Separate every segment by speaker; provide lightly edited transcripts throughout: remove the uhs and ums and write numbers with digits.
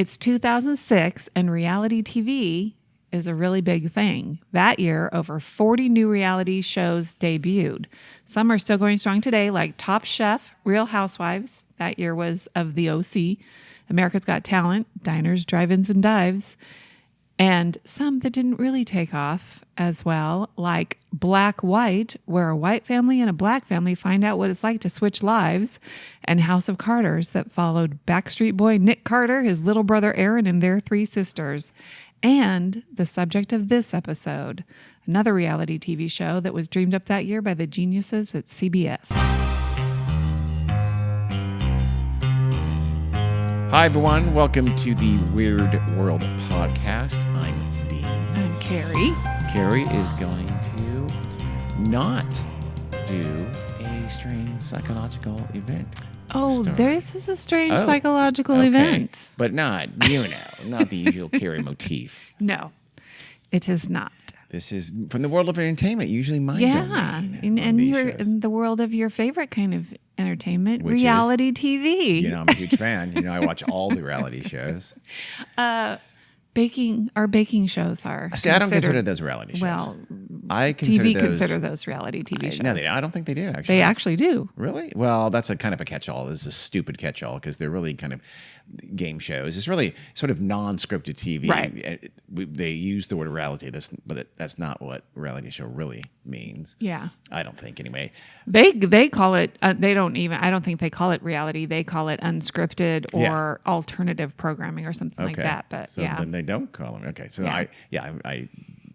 Speaker 1: It's 2006, and reality TV is a really big thing. That year, over 40 new reality shows debuted. Some are still going strong today, like Top Chef, Real Housewives. That year was of the OC, America's Got Talent, Diners, Drive-Ins, and Dives. And some that didn't really take off as well, like Black White, where a white family and a black family find out what it's like to switch lives, and House of Carters that followed Backstreet Boy Nick Carter, his little brother Aaron, and their 3 sisters. And the subject of this episode, another reality TV show that was dreamed up that year by the geniuses at CBS.
Speaker 2: Hi, everyone. Welcome to the Weird World Podcast. I'm Dean.
Speaker 1: I'm Carrie.
Speaker 2: Carrie is going to not do a strange psychological event.
Speaker 1: Oh,
Speaker 2: story.
Speaker 1: this is a strange psychological event.
Speaker 2: But not the usual Carrie motif.
Speaker 1: No, it is not.
Speaker 2: This is from the world of entertainment, usually my domain.
Speaker 1: And you're in the world of your favorite kind of entertainment,
Speaker 2: which
Speaker 1: reality
Speaker 2: is,
Speaker 1: TV.
Speaker 2: I'm a huge fan. I watch all the reality shows.
Speaker 1: Baking shows are.
Speaker 2: See, I don't consider those reality shows.
Speaker 1: Well,
Speaker 2: I consider
Speaker 1: those reality TV shows.
Speaker 2: No, I don't think they do, actually.
Speaker 1: They actually do.
Speaker 2: Really? Well, that's a kind of a catch-all. This is a stupid catch-all because they're really kind of game shows. It's really sort of non-scripted TV.
Speaker 1: Right.
Speaker 2: They use the word reality, but that's not what reality show really means.
Speaker 1: Yeah.
Speaker 2: I don't think, anyway.
Speaker 1: They call it, I don't think they call it reality. They call it unscripted or alternative programming or something like that. But
Speaker 2: so then they don't call them. Okay. So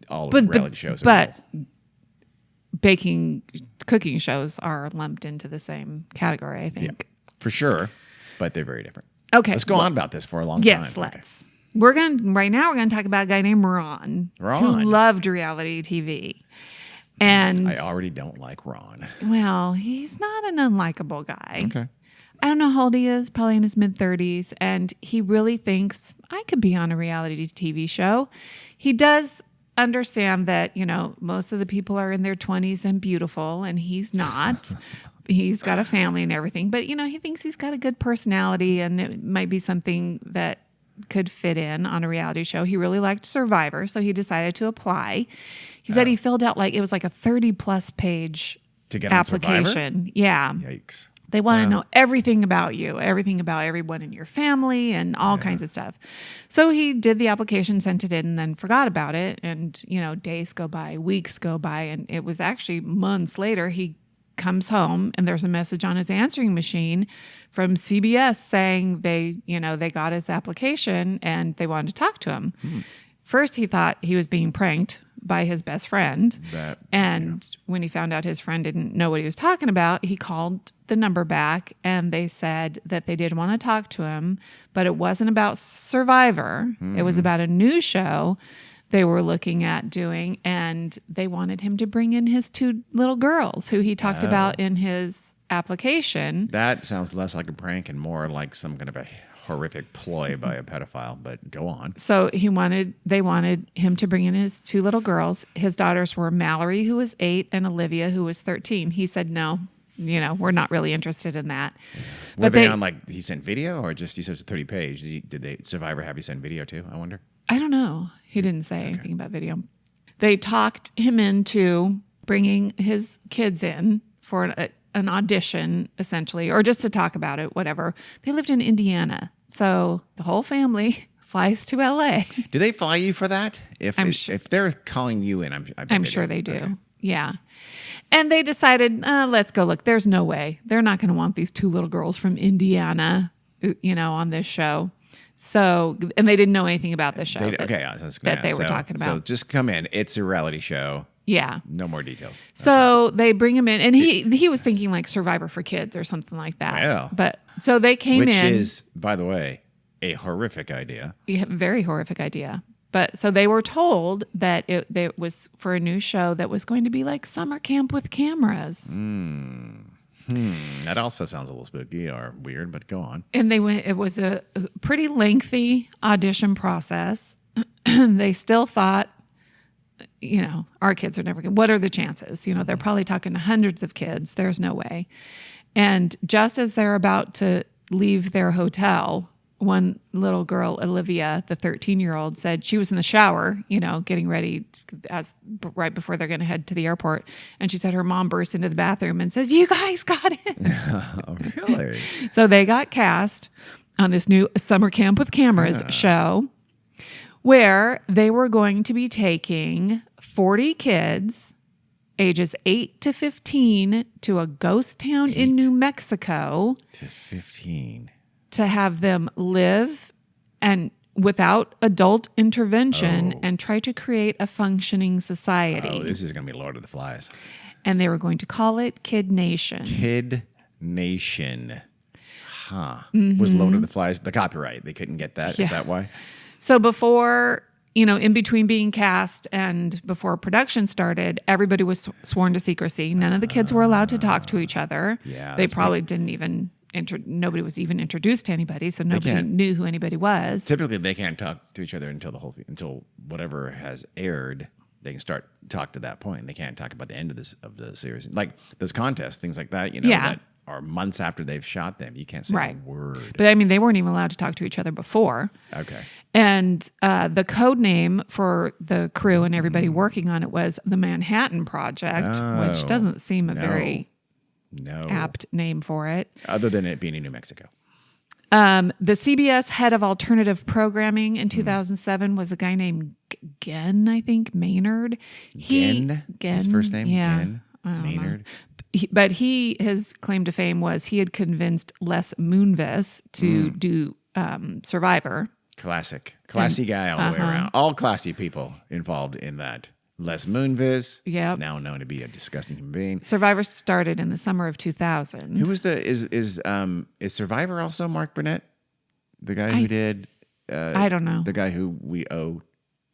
Speaker 2: all
Speaker 1: but,
Speaker 2: reality shows.
Speaker 1: But cooking shows are lumped into the same category, I think.
Speaker 2: Yeah, for sure. But they're very different.
Speaker 1: Okay.
Speaker 2: Let's go on about this for a long time.
Speaker 1: Yes, let's. Okay. Right now we're going to talk about a guy named Ron. Who loved reality TV. And
Speaker 2: I already don't like Ron.
Speaker 1: Well, he's not an unlikable guy.
Speaker 2: Okay.
Speaker 1: I don't know how old he is, probably in his mid-30s, and he really thinks I could be on a reality TV show. He does understand that, most of the people are in their 20s and beautiful, and he's not. He's got a family and everything, but, he thinks he's got a good personality, and it might be something that could fit in on a reality show. He really liked Survivor, so he decided to apply. He said he filled out it was like a 30-plus page
Speaker 2: to get
Speaker 1: application.
Speaker 2: On Survivor?
Speaker 1: Yeah.
Speaker 2: Yikes.
Speaker 1: They want to know everything about you, everything about everyone in your family and all kinds of stuff. So he did the application, sent it in, and then forgot about it. And, days go by, weeks go by, and it was actually months later he comes home and there's a message on his answering machine from CBS saying they got his application and they wanted to talk to him. First, he thought he was being pranked by his best friend. When he found out his friend didn't know what he was talking about, he called the number back and they said that they did want to talk to him, but it wasn't about Survivor. It was about a new show they were looking at doing, and they wanted him to bring in his 2 little girls who he talked about in his application.
Speaker 2: That sounds less like a prank and more like some kind of a horrific ploy by a pedophile, but go on. So
Speaker 1: they wanted him to bring in his 2 little girls. His daughters were Mallory, who was 8, and Olivia, who was 13. He said, no, we're not really interested in that.
Speaker 2: Were they on he sent video or just, he says 30 page? Did they Survivor have you send video too, I wonder?
Speaker 1: I don't know. He didn't say anything about video. They talked him into bringing his kids in for an audition, essentially, or just to talk about it, whatever. They lived in Indiana. So the whole family flies to LA.
Speaker 2: Do they fly you for that? If they're calling you in, I'm
Speaker 1: sure they do. Okay. Yeah. And they decided, let's go look. There's no way. They're not going to want these 2 little girls from Indiana, on this show. So, and they didn't know anything about this show
Speaker 2: they
Speaker 1: were talking about.
Speaker 2: So just come in. It's a reality show.
Speaker 1: Yeah.
Speaker 2: No more details.
Speaker 1: So they bring him in, and he was thinking like Survivor for Kids or something like that.
Speaker 2: Well,
Speaker 1: but so they came in.
Speaker 2: Which is, by the way, a horrific idea.
Speaker 1: Yeah, very horrific idea. But so they were told that it was for a new show that was going to be like summer camp with cameras.
Speaker 2: That also sounds a little spooky or weird, but go on.
Speaker 1: And it was a pretty lengthy audition process. They still thought, our kids are never going to, what are the chances? They're probably talking to hundreds of kids. There's no way. And just as they're about to leave their hotel, one little girl, Olivia, the 13-year-old, said she was in the shower, getting ready right before they're going to head to the airport. And she said her mom burst into the bathroom and says, "You guys got it."
Speaker 2: Oh, really?
Speaker 1: So they got cast on this new Summer Camp with Cameras show where they were going to be taking 40 kids ages 8 to 15 to a ghost town in New Mexico.
Speaker 2: To 15.
Speaker 1: To have them live and without adult intervention and try to create a functioning society.
Speaker 2: Oh, this is going to be Lord of the Flies.
Speaker 1: And they were going to call it Kid Nation.
Speaker 2: Kid Nation. Huh. Was Lord of the Flies the copyright? They couldn't get that?
Speaker 1: Yeah.
Speaker 2: Is that why?
Speaker 1: So before, in between being cast and before production started, everybody was sworn to secrecy. None of the kids were allowed to talk to each other.
Speaker 2: Yeah,
Speaker 1: they probably didn't even... nobody was even introduced to anybody, so nobody knew who anybody was.
Speaker 2: Typically, they can't talk to each other until whatever has aired. They can start talk to that point. They can't talk about the end of the series, like those contests, things like that. That are months after they've shot them. You can't say a word.
Speaker 1: But they weren't even allowed to talk to each other before.
Speaker 2: Okay.
Speaker 1: And the code name for the crew and everybody working on it was the Manhattan Project, which doesn't seem a very apt name for it.
Speaker 2: Other than it being in New Mexico.
Speaker 1: The CBS head of alternative programming in 2007 was a guy named Gen, I think, Maynard.
Speaker 2: Gen? His first name?
Speaker 1: Yeah.
Speaker 2: Gen? Maynard?
Speaker 1: But his claim to fame was he had convinced Les Moonves to do Survivor.
Speaker 2: Classy guy all the way around. All classy people involved in that. Les Moonves, now known to be a disgusting human being.
Speaker 1: Survivor started in the summer of 2000.
Speaker 2: Who was is Survivor also Mark Burnett, the guy who did?
Speaker 1: I don't know.
Speaker 2: The guy who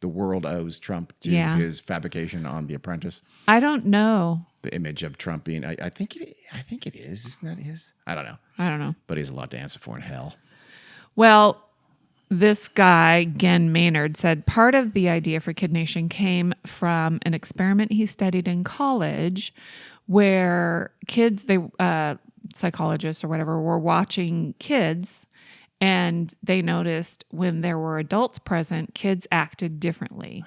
Speaker 2: the world owes Trump to his fabrication on The Apprentice.
Speaker 1: I don't know.
Speaker 2: The image of Trump being, I think it is. Isn't that his? I don't know. But he has a lot to answer for in hell.
Speaker 1: Well, this guy, Gen Maynard, said part of the idea for Kid Nation came from an experiment he studied in college where kids, psychologists or whatever, were watching kids and they noticed when there were adults present, kids acted differently.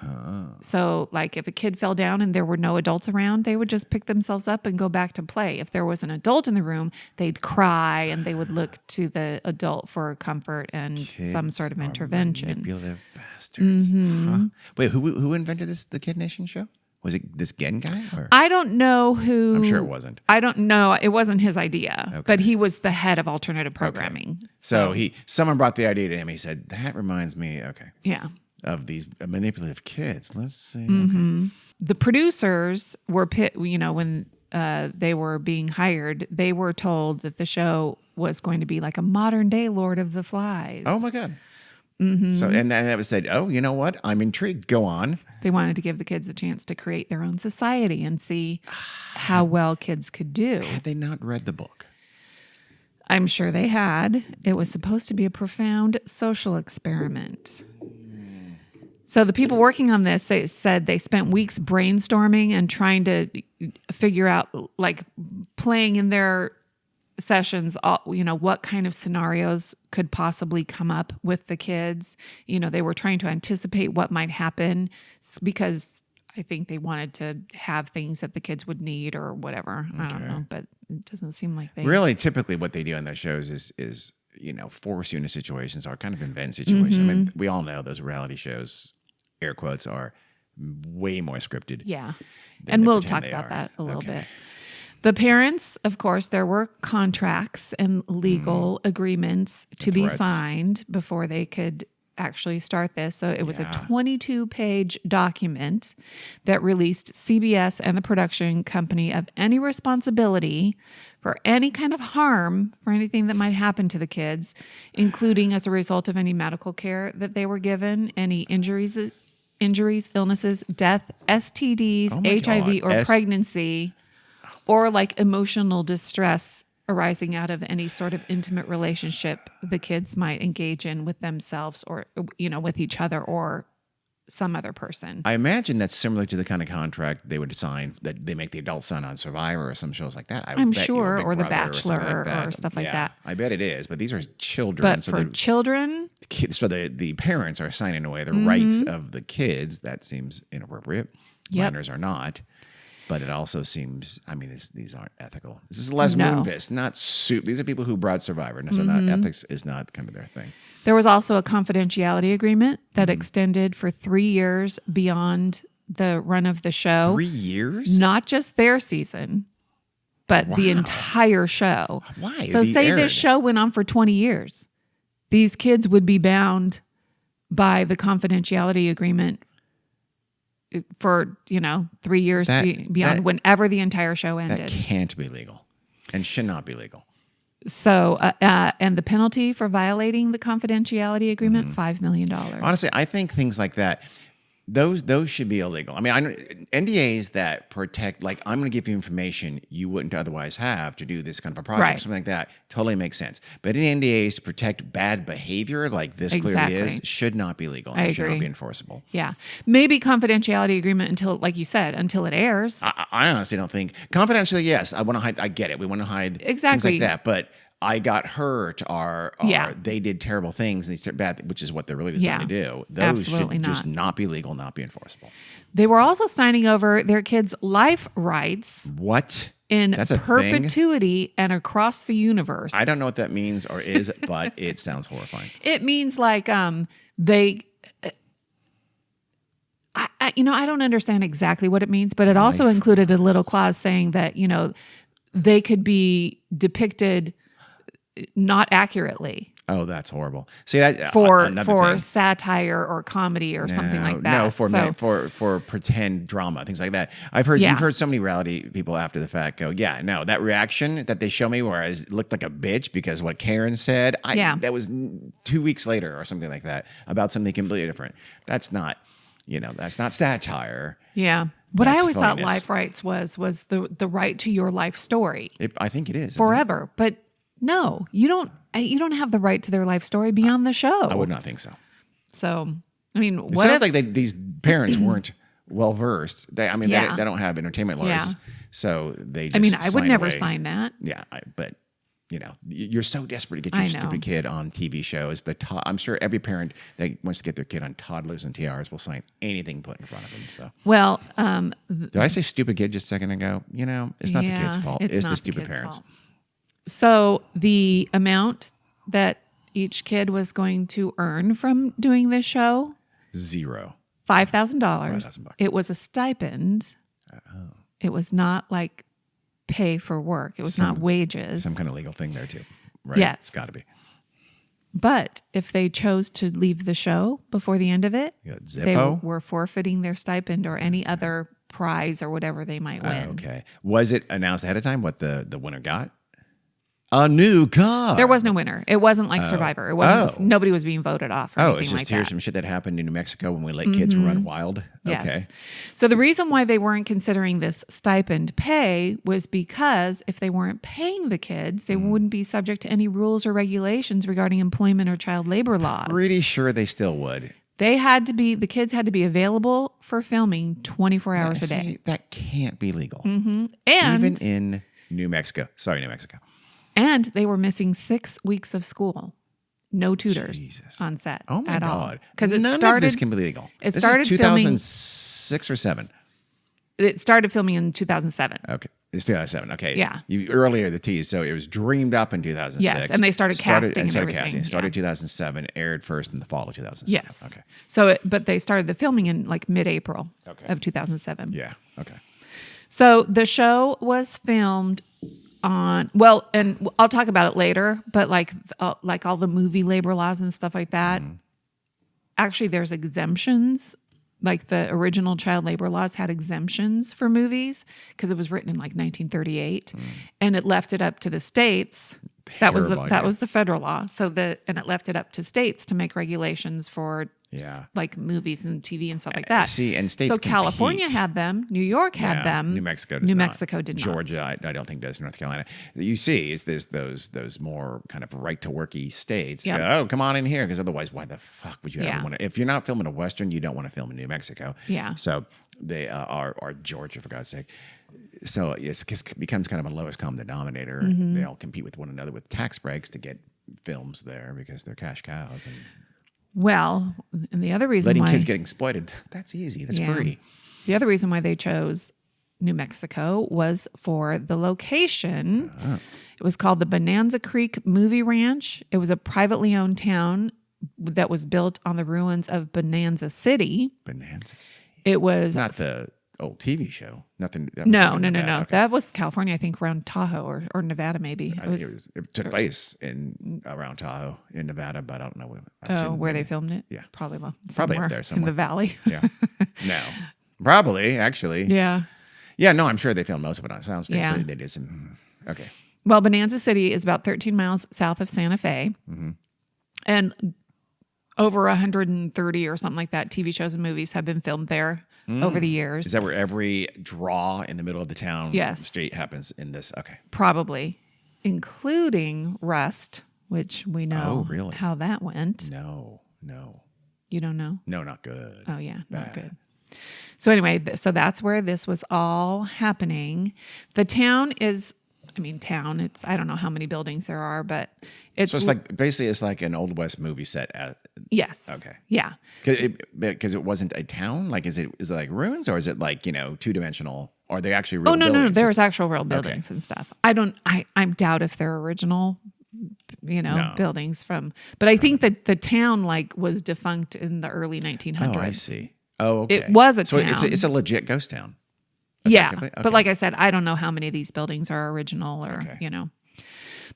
Speaker 1: So like if a kid fell down and there were no adults around, they would just pick themselves up and go back to play. If there was an adult in the room, they'd cry and they would look to the adult for comfort and some sort of intervention.
Speaker 2: Manipulative bastards. Huh? Wait, who invented the Kid Nation show? Was it this Gen guy? Or?
Speaker 1: I don't know who.
Speaker 2: I'm sure it wasn't.
Speaker 1: I don't know. It wasn't his idea, but he was the head of alternative programming.
Speaker 2: Okay. So someone brought the idea to him. He said, "That reminds me, of these manipulative kids." Let's see. Okay.
Speaker 1: The producers were when they were being hired, they were told that the show was going to be like a modern day Lord of the Flies.
Speaker 2: Oh my God. So and then it was said, "Oh, you know what? I'm intrigued. Go on."
Speaker 1: They wanted to give the kids a chance to create their own society and see how well kids could do.
Speaker 2: Had they not read the book?
Speaker 1: I'm sure they had. It was supposed to be a profound social experiment. So the people working on this, they said they spent weeks brainstorming and trying to figure out, like playing in their sessions, what kind of scenarios could possibly come up with the kids. They were trying to anticipate what might happen because I think they wanted to have things that the kids would need or whatever. Okay. I don't know, but it doesn't seem like they
Speaker 2: really. Typically, what they do in their shows is force you into situations or kind of invent situations. I mean, we all know those reality shows, air quotes, are way more scripted.
Speaker 1: Yeah, and we'll talk about that a little bit. The parents, of course, there were contracts and legal agreements to be signed before they could actually start this. So it was a 22-page document that released CBS and the production company of any responsibility for any kind of harm for anything that might happen to the kids, including as a result of any medical care that they were given, any injuries, illnesses, death, STDs, HIV, or pregnancy, or like emotional distress arising out of any sort of intimate relationship the kids might engage in with themselves or, with each other or some other person.
Speaker 2: I imagine that's similar to the kind of contract they would sign that they make the adult son on Survivor or some shows like that.
Speaker 1: I'm sure, or The Bachelor or stuff like that.
Speaker 2: I bet it is, but these are children.
Speaker 1: But for children,
Speaker 2: so the parents are signing away the rights of the kids. That seems inappropriate. Minors are not. But it also seems, I mean, these aren't ethical. This is Les Moonves, not Soup. These are people who brought Survivor. So ethics is not kind of their thing.
Speaker 1: There was also a confidentiality agreement that extended for 3 years beyond the run of the show.
Speaker 2: 3 years?
Speaker 1: Not just their season, but the entire show.
Speaker 2: Why?
Speaker 1: So say this show went on for 20 years. These kids would be bound by the confidentiality agreement for 3 years beyond whenever the entire show ended.
Speaker 2: That can't be legal and should not be legal.
Speaker 1: So, and the penalty for violating the confidentiality agreement, $5 million.
Speaker 2: Honestly, I think things like that, those should be illegal. I mean, NDAs that protect, like, I'm going to give you information you wouldn't otherwise have to do this kind of a project, something like that, totally makes sense. But in NDAs to protect bad behavior, like this clearly is, should not be legal. And should not be enforceable.
Speaker 1: Yeah. Maybe confidentiality agreement until, like you said, until it airs.
Speaker 2: I honestly don't think, confidentially, yes, I want to hide, I get it. We want to hide things like that. But I got hurt, or they did terrible things, and these bad, which is what they're really designed to do. Those should just not be legal, not be enforceable.
Speaker 1: They were also signing over their kids' life rights.
Speaker 2: What?
Speaker 1: That's perpetuity and across the universe.
Speaker 2: I don't know what that means or is, but it sounds horrifying.
Speaker 1: It means like they. I don't understand exactly what it means, but it also included a little clause saying that they could be depicted not accurately.
Speaker 2: Oh, that's horrible. See that
Speaker 1: for satire or comedy or something like that.
Speaker 2: No, for pretend drama, things like that. I've heard you've heard so many reality people after the fact go, that reaction that they show me where I looked like a bitch because what Karen said, that was 2 weeks later or something like that about something completely different. That's not, that's not satire.
Speaker 1: Yeah. What I always thought life rights was the right to your life story.
Speaker 2: I think it is
Speaker 1: forever, but no, you don't have the right to their life story beyond the show.
Speaker 2: I would not think so.
Speaker 1: So, I mean,
Speaker 2: it sounds like these parents weren't well versed. They don't have entertainment lawyers, so they. I
Speaker 1: would never sign that.
Speaker 2: Yeah, but you're so desperate to get your stupid kid on TV shows. I'm sure every parent that wants to get their kid on toddlers and tiaras will sign anything put in front of them. So,
Speaker 1: well,
Speaker 2: did I say stupid kid just a second ago? It's not the kid's fault. It's the stupid parents.
Speaker 1: Fault. So the amount that each kid was going to earn from doing this show?
Speaker 2: $0.
Speaker 1: $5,000. It was a stipend. It was not like pay for work. It was not wages.
Speaker 2: Some kind of legal thing there too, right?
Speaker 1: Yes.
Speaker 2: It's got to be.
Speaker 1: But if they chose to leave the show before the end of it, they were forfeiting their stipend or any other prize or whatever they might win.
Speaker 2: Okay. Was it announced ahead of time what the winner got? A new car.
Speaker 1: There was no winner. It wasn't like Survivor. It wasn't. Nobody was being voted off. Or anything
Speaker 2: it's just
Speaker 1: like
Speaker 2: here's
Speaker 1: that.
Speaker 2: some shit that happened in New Mexico when we let kids run wild.
Speaker 1: Yes.
Speaker 2: Okay.
Speaker 1: So the reason why they weren't considering this stipend pay was because if they weren't paying the kids, they wouldn't be subject to any rules or regulations regarding employment or child labor laws.
Speaker 2: Pretty sure they still would.
Speaker 1: The kids had to be available for filming 24 hours a day.
Speaker 2: That can't be legal.
Speaker 1: And
Speaker 2: even in New Mexico. Sorry, New Mexico.
Speaker 1: And they were missing 6 weeks of school. No tutors on set at all.
Speaker 2: Oh my God.
Speaker 1: Because
Speaker 2: none of this can be legal. This is 2006 or 7.
Speaker 1: It started filming in 2007.
Speaker 2: Okay. It's 2007. Okay.
Speaker 1: Yeah.
Speaker 2: Earlier the tease. So it was dreamed up in 2006.
Speaker 1: Yes. And they started casting and everything.
Speaker 2: Started 2007, aired first in the fall of 2007.
Speaker 1: Yes.
Speaker 2: Okay.
Speaker 1: So, but they started the filming in like mid-April of 2007.
Speaker 2: Yeah. Okay.
Speaker 1: So the show was filmed and I'll talk about it later, but like all the movie labor laws and stuff like that, actually there's exemptions. Like the original child labor laws had exemptions for movies because it was written in like 1938 and it left it up to the states. That was the federal law. And it left it up to states to make regulations for like movies and TV and stuff like that.
Speaker 2: See, and states
Speaker 1: so California had them, New York had them,
Speaker 2: New Mexico does
Speaker 1: New
Speaker 2: not.
Speaker 1: Mexico did
Speaker 2: Georgia,
Speaker 1: not.
Speaker 2: I don't think does. North Carolina. You see, is there's those more kind of right to worky states.
Speaker 1: Yep.
Speaker 2: Go, oh, come on in here, because otherwise, why the fuck would you ever want to? If you're not filming a Western, you don't want to film in New Mexico.
Speaker 1: Yeah.
Speaker 2: So they are Georgia, for God's sake. So it becomes kind of a lowest common denominator. They all compete with one another with tax breaks to get films there because they're cash cows. And
Speaker 1: well, and the other reason
Speaker 2: letting
Speaker 1: why
Speaker 2: kids get exploited, that's easy. That's free.
Speaker 1: The other reason why they chose New Mexico was for the location. It was called the Bonanza Creek Movie Ranch. It was a privately owned town that was built on the ruins of Bonanza City.
Speaker 2: Bonanza City.
Speaker 1: It was
Speaker 2: not the old TV show. Nothing.
Speaker 1: No.
Speaker 2: Okay.
Speaker 1: That was California, I think, around Tahoe or Nevada, maybe.
Speaker 2: It took place around Tahoe in Nevada, but I don't know
Speaker 1: where they filmed it.
Speaker 2: Yeah,
Speaker 1: probably
Speaker 2: up there somewhere
Speaker 1: in the valley.
Speaker 2: Yeah, no, probably actually.
Speaker 1: Yeah.
Speaker 2: No, I'm sure they filmed most of it on soundstage. Yeah, they did some. Okay.
Speaker 1: Well, Bonanza City is about 13 miles south of Santa Fe, and over 130 or something like that TV shows and movies have been filmed there over the years.
Speaker 2: Is that where every draw in the middle of the town street happens in this? Okay.
Speaker 1: Probably, including Rust, which we know how that went.
Speaker 2: No.
Speaker 1: You don't know?
Speaker 2: No, not good.
Speaker 1: Oh, yeah, not good. So anyway, so that's where this was all happening. The town is... it's, I don't know how many buildings there are, but it's...
Speaker 2: So it's like, basically it's like an Old West movie set.
Speaker 1: Yes.
Speaker 2: Okay.
Speaker 1: Yeah.
Speaker 2: Because it wasn't a town? Like, is it like ruins, or is it like, two-dimensional? Or are they actually real buildings?
Speaker 1: No. There's actual real buildings and stuff. I doubt if they're original, buildings from... But I think that the town, was defunct in the early 1900s.
Speaker 2: Oh, I see. Oh, okay.
Speaker 1: It was a town.
Speaker 2: So it's a legit ghost town.
Speaker 1: Yeah, but like I said, I don't know how many of these buildings are original or,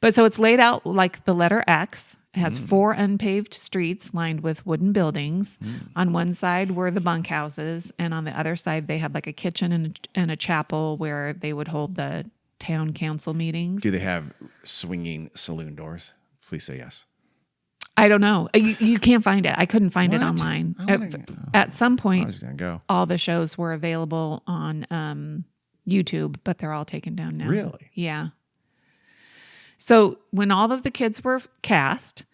Speaker 1: But so it's laid out like the letter X. It has 4 unpaved streets lined with wooden buildings. On one side were the bunkhouses, and on the other side they had like a kitchen and a chapel where they would hold the town council meetings.
Speaker 2: Do they have swinging saloon doors? Please say yes.
Speaker 1: I don't know. You can't find it. I couldn't find it online. At some point, all the shows were available on YouTube, but they're all taken down now.
Speaker 2: Really?
Speaker 1: Yeah. So when all of the kids were cast,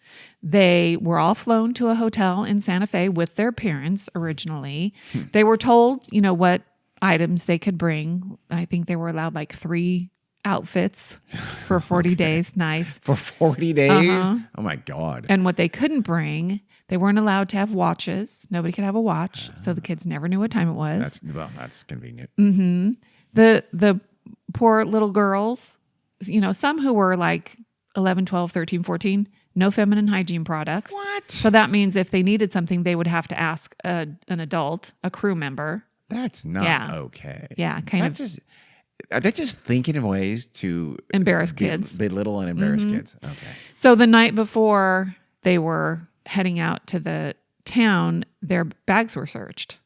Speaker 1: they were all flown to a hotel in Santa Fe with their parents originally. They were told, what items they could bring. I think they were allowed 3 outfits for 40 days. Nice.
Speaker 2: For 40 days? Oh my God.
Speaker 1: And what they couldn't bring, they weren't allowed to have watches. Nobody could have a watch. So the kids never knew what time it was.
Speaker 2: That's convenient.
Speaker 1: Mm-hmm. The poor little girls, some who were 11, 12, 13, 14, no feminine hygiene products.
Speaker 2: What?
Speaker 1: So that means if they needed something, they would have to ask an adult, a crew member.
Speaker 2: That's not okay.
Speaker 1: Yeah,
Speaker 2: Are they just thinking of ways to
Speaker 1: embarrass kids,
Speaker 2: belittle and embarrass kids? Okay.
Speaker 1: So the night before they were heading out to the town, their bags were searched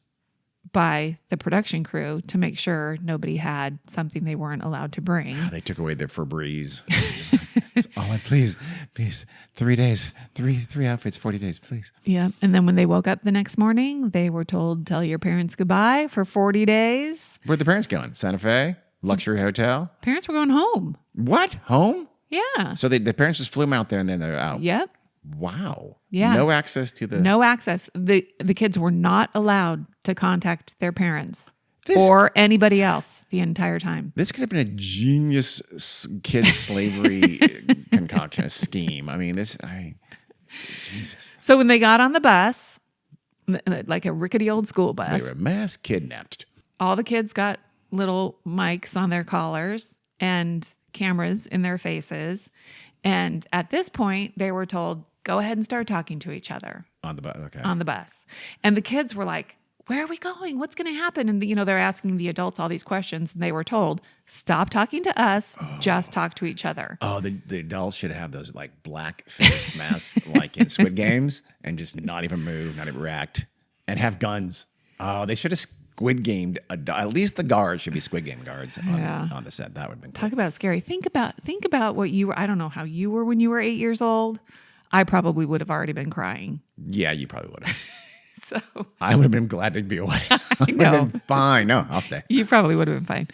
Speaker 1: by the production crew to make sure nobody had something they weren't allowed to bring.
Speaker 2: They took away their Febreze. Please, 3 days, three outfits, 40 days, please.
Speaker 1: Yeah. And then when they woke up the next morning, they were told, tell your parents goodbye for 40 days.
Speaker 2: Where'd the parents going? Santa Fe? Luxury hotel?
Speaker 1: Parents were going home.
Speaker 2: What? Home?
Speaker 1: Yeah.
Speaker 2: So the parents just flew them out there and then they're out?
Speaker 1: Yep.
Speaker 2: Wow.
Speaker 1: Yeah.
Speaker 2: No access to the...
Speaker 1: No access. The kids were not allowed to contact their parents or anybody else the entire time.
Speaker 2: This could have been a genius kid slavery concoction, scheme. Jesus.
Speaker 1: So when they got on the bus, like a rickety old school bus...
Speaker 2: They were mass kidnapped.
Speaker 1: All the kids got little mics on their collars and cameras in their faces. And at this point, they were told, go ahead and start talking to each other.
Speaker 2: On the bus, okay.
Speaker 1: On the bus. And the kids were like, where are we going? What's going to happen? And, they're asking the adults all these questions. And they were told, stop talking to us, just talk to each other.
Speaker 2: Oh, the adults should have those black face masks like in Squid Games and just not even move, not even react, and have guns. Oh, they should have Squid Gamed. At least the guards should be Squid Game guards on the set. That would have been cool.
Speaker 1: Talk about scary. Think about what you were. I don't know how you were when you were 8 years old. I probably would have already been crying.
Speaker 2: Yeah, you probably would have.
Speaker 1: So
Speaker 2: I would have been glad to be away. I would have been fine. No, I'll stay.
Speaker 1: You probably would have been fine.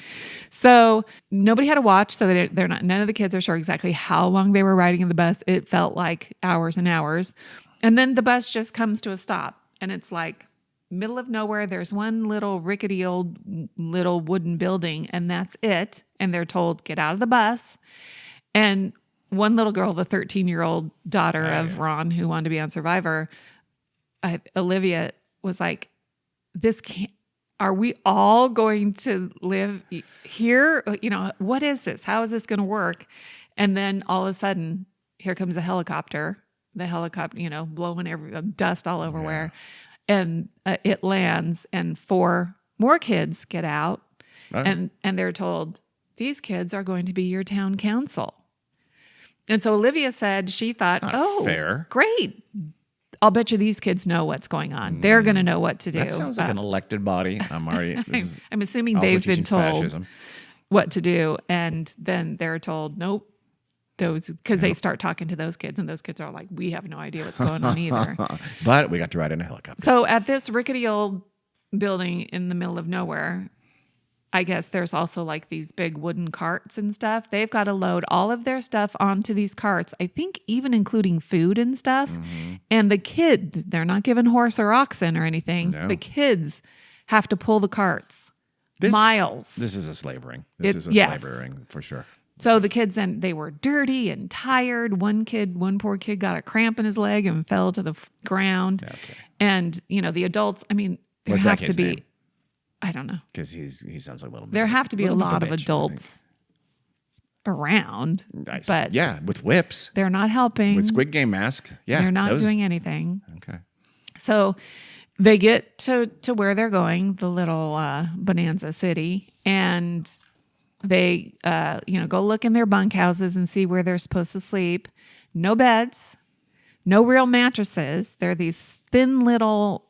Speaker 1: So nobody had a watch, so they're not. None of the kids are sure exactly how long they were riding in the bus. It felt like hours and hours, and then the bus just comes to a stop, and it's like middle of nowhere. There's one little rickety old little wooden building, and that's it. And they're told, get out of the bus. And one little girl, the 13-year-old daughter of Ron, who wanted to be on Survivor, Olivia was like, "This can't. Are we all going to live here? You know, what is this? How is this going to work?" And then all of a sudden, here comes a helicopter. The helicopter, you know, blowing dust all over where, and it lands, and 4 more kids get out, and they're told, "These kids are going to be your town council." And so Olivia said she thought, "Oh,
Speaker 2: fair.
Speaker 1: Great. I'll bet you these kids know what's going on. They're going to know what to do."
Speaker 2: That sounds like an elected body.
Speaker 1: I'm assuming they've been told what to do. And then they're told, nope. Because they start talking to those kids, and those kids are like, we have no idea what's going on either.
Speaker 2: But we got to ride in a helicopter.
Speaker 1: So at this rickety old building in the middle of nowhere, I guess there's also like these big wooden carts and stuff. They've got to load all of their stuff onto these carts, I think even including food and stuff. Mm-hmm. And the kids, they're not given horse or oxen or anything. No. The kids have to pull the carts miles.
Speaker 2: This is a slave ring. Slave ring for sure.
Speaker 1: So the kids, then they were dirty and tired. One poor kid got a cramp in his leg and fell to the ground. Okay. And, you know, the adults, I mean, there have to be... Name? I don't know.
Speaker 2: Because he sounds like a little bit.
Speaker 1: There have to be a lot of adults around. But
Speaker 2: with whips.
Speaker 1: They're not helping.
Speaker 2: With Squid Game mask. Yeah.
Speaker 1: They're not doing anything.
Speaker 2: Okay.
Speaker 1: So they get to where they're going, the little Bonanza City, and they go look in their bunkhouses and see where they're supposed to sleep. No beds, no real mattresses. They're these thin little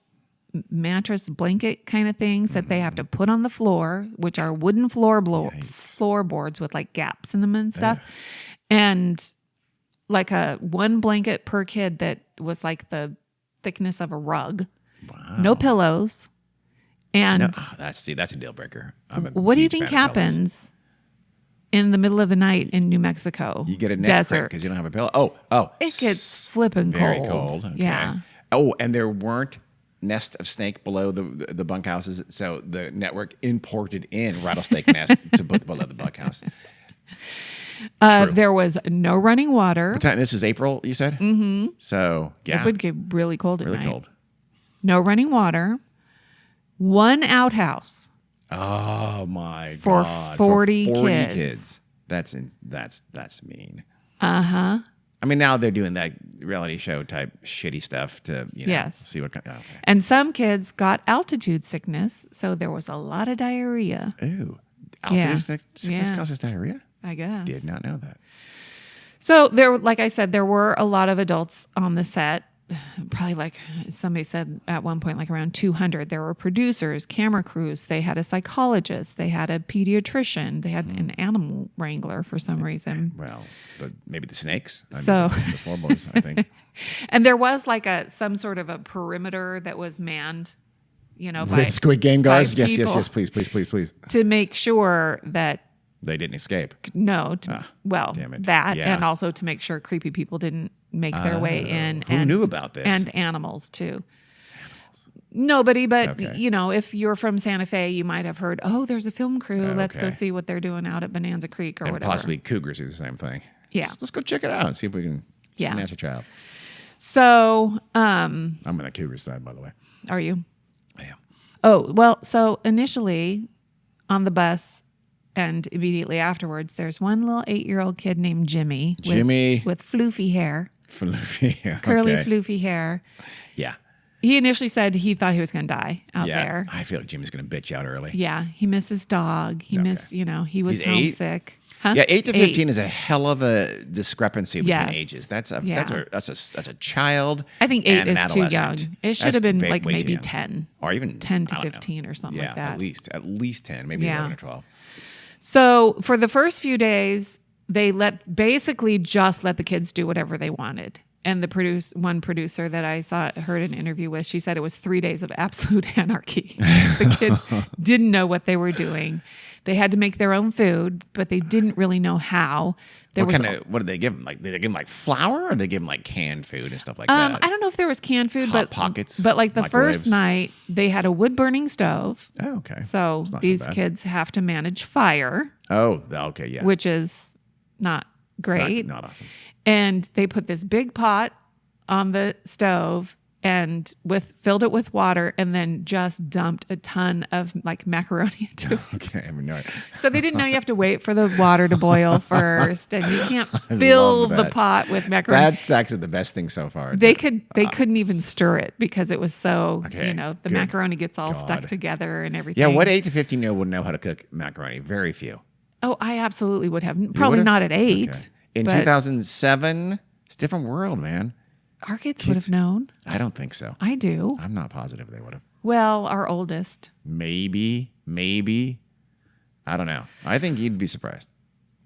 Speaker 1: mattress blanket kind of things that they have to put on the floor, which are wooden floorboards with like gaps in them and stuff. And like one blanket per kid that was like the thickness of a rug. Wow. No pillows. And
Speaker 2: that's a deal breaker.
Speaker 1: What do you think happens in the middle of the night in New Mexico?
Speaker 2: You get a desert because you don't have a pillow. Oh,
Speaker 1: it gets flipping
Speaker 2: very
Speaker 1: cold.
Speaker 2: Okay.
Speaker 1: Yeah.
Speaker 2: Oh, and there weren't nest of snake below the bunkhouses, so the network imported in rattlesnake nest to put below the bunkhouse.
Speaker 1: There was no running water.
Speaker 2: This is April, you said?
Speaker 1: Mm-hmm.
Speaker 2: So, yeah.
Speaker 1: It would get really cold at night.
Speaker 2: Really cold.
Speaker 1: No running water. One outhouse.
Speaker 2: Oh, my God.
Speaker 1: For 40
Speaker 2: kids. That's mean.
Speaker 1: Uh-huh.
Speaker 2: I mean, now they're doing that reality show type shitty stuff to, see what kind of... Okay.
Speaker 1: And some kids got altitude sickness, so there was a lot of diarrhea.
Speaker 2: Ooh. Altitude sickness causes diarrhea?
Speaker 1: I guess.
Speaker 2: Did not know that.
Speaker 1: So like I said, there were a lot of adults on the set. Probably like somebody said at one point, like around 200. There were producers, camera crews. They had a psychologist. They had a pediatrician. They had an animal wrangler for some reason.
Speaker 2: Well, but maybe the snakes.
Speaker 1: The
Speaker 2: four boys, I think.
Speaker 1: And there was like some sort of a perimeter that was manned,
Speaker 2: with Squid Game guards. Yes, please.
Speaker 1: To make sure that
Speaker 2: they didn't escape.
Speaker 1: No, and also to make sure creepy people didn't make their way in.
Speaker 2: Who knew about this?
Speaker 1: And animals too. Nobody, but if you're from Santa Fe, you might have heard, "Oh, there's a film crew. Let's go see what they're doing out at Bonanza Creek or whatever."
Speaker 2: Possibly cougars do the same thing.
Speaker 1: Yeah,
Speaker 2: let's go check it out and see if we can snatch a child.
Speaker 1: So,
Speaker 2: I'm on the cougar side, by the way.
Speaker 1: Are you?
Speaker 2: I am.
Speaker 1: Oh well, so initially on the bus. And immediately afterwards, there's one little 8-year-old kid named Jimmy. With floofy hair. Curly, floofy hair.
Speaker 2: Yeah.
Speaker 1: He initially said he thought he was going to die out there.
Speaker 2: I feel like Jimmy's going to bitch out early.
Speaker 1: Yeah. He missed his dog. He was homesick.
Speaker 2: Huh? Yeah, 8 to 15 is a hell of a discrepancy between ages. That's a child.
Speaker 1: I think 8 is too young. It should have been like maybe 10.
Speaker 2: Or even
Speaker 1: 10 to 15 or something like that.
Speaker 2: At least 10, maybe 11 or 12.
Speaker 1: So for the first few days, they basically just let the kids do whatever they wanted. And one producer that I heard an interview with, she said it was 3 days of absolute anarchy. The kids didn't know what they were doing. They had to make their own food, but they didn't really know how.
Speaker 2: What did they give them? Like, did they give them like flour, or did they give them like canned food and stuff like that?
Speaker 1: I don't know if there was canned food,
Speaker 2: Hot Pockets,
Speaker 1: but like the
Speaker 2: microwaves.
Speaker 1: first night, they had a wood burning stove.
Speaker 2: Oh, okay.
Speaker 1: So these kids have to manage fire.
Speaker 2: Oh, okay, yeah.
Speaker 1: Which is not great.
Speaker 2: Not awesome.
Speaker 1: And they put this big pot on the stove and filled it with water, and then just dumped a ton of like macaroni into it.
Speaker 2: Okay, I mean, no.
Speaker 1: So they didn't know you have to wait for the water to boil first, and you can't fill the pot with macaroni.
Speaker 2: That's actually the best thing so far.
Speaker 1: They couldn't even stir it because it was so, the macaroni gets all stuck together and everything.
Speaker 2: Yeah, what 8 to 15-year-old would know how to cook macaroni? Very few.
Speaker 1: Oh, I absolutely would have. Probably not at 8.
Speaker 2: Okay. In 2007, it's a different world, man.
Speaker 1: Our kids would have known.
Speaker 2: I don't think so.
Speaker 1: I do.
Speaker 2: I'm not positive they would have.
Speaker 1: Well, our oldest.
Speaker 2: Maybe. I don't know. I think you'd be surprised.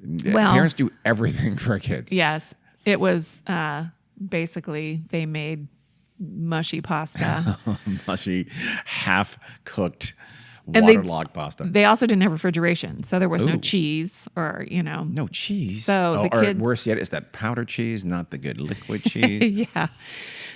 Speaker 1: Well,
Speaker 2: parents do everything for kids.
Speaker 1: Yes. It was basically they made mushy pasta.
Speaker 2: Mushy, half-cooked waterlogged pasta.
Speaker 1: They also didn't have refrigeration, so there was no cheese or,
Speaker 2: No cheese?
Speaker 1: So the kids...
Speaker 2: worse yet, it's that powdered cheese, not the good liquid cheese.
Speaker 1: Yeah.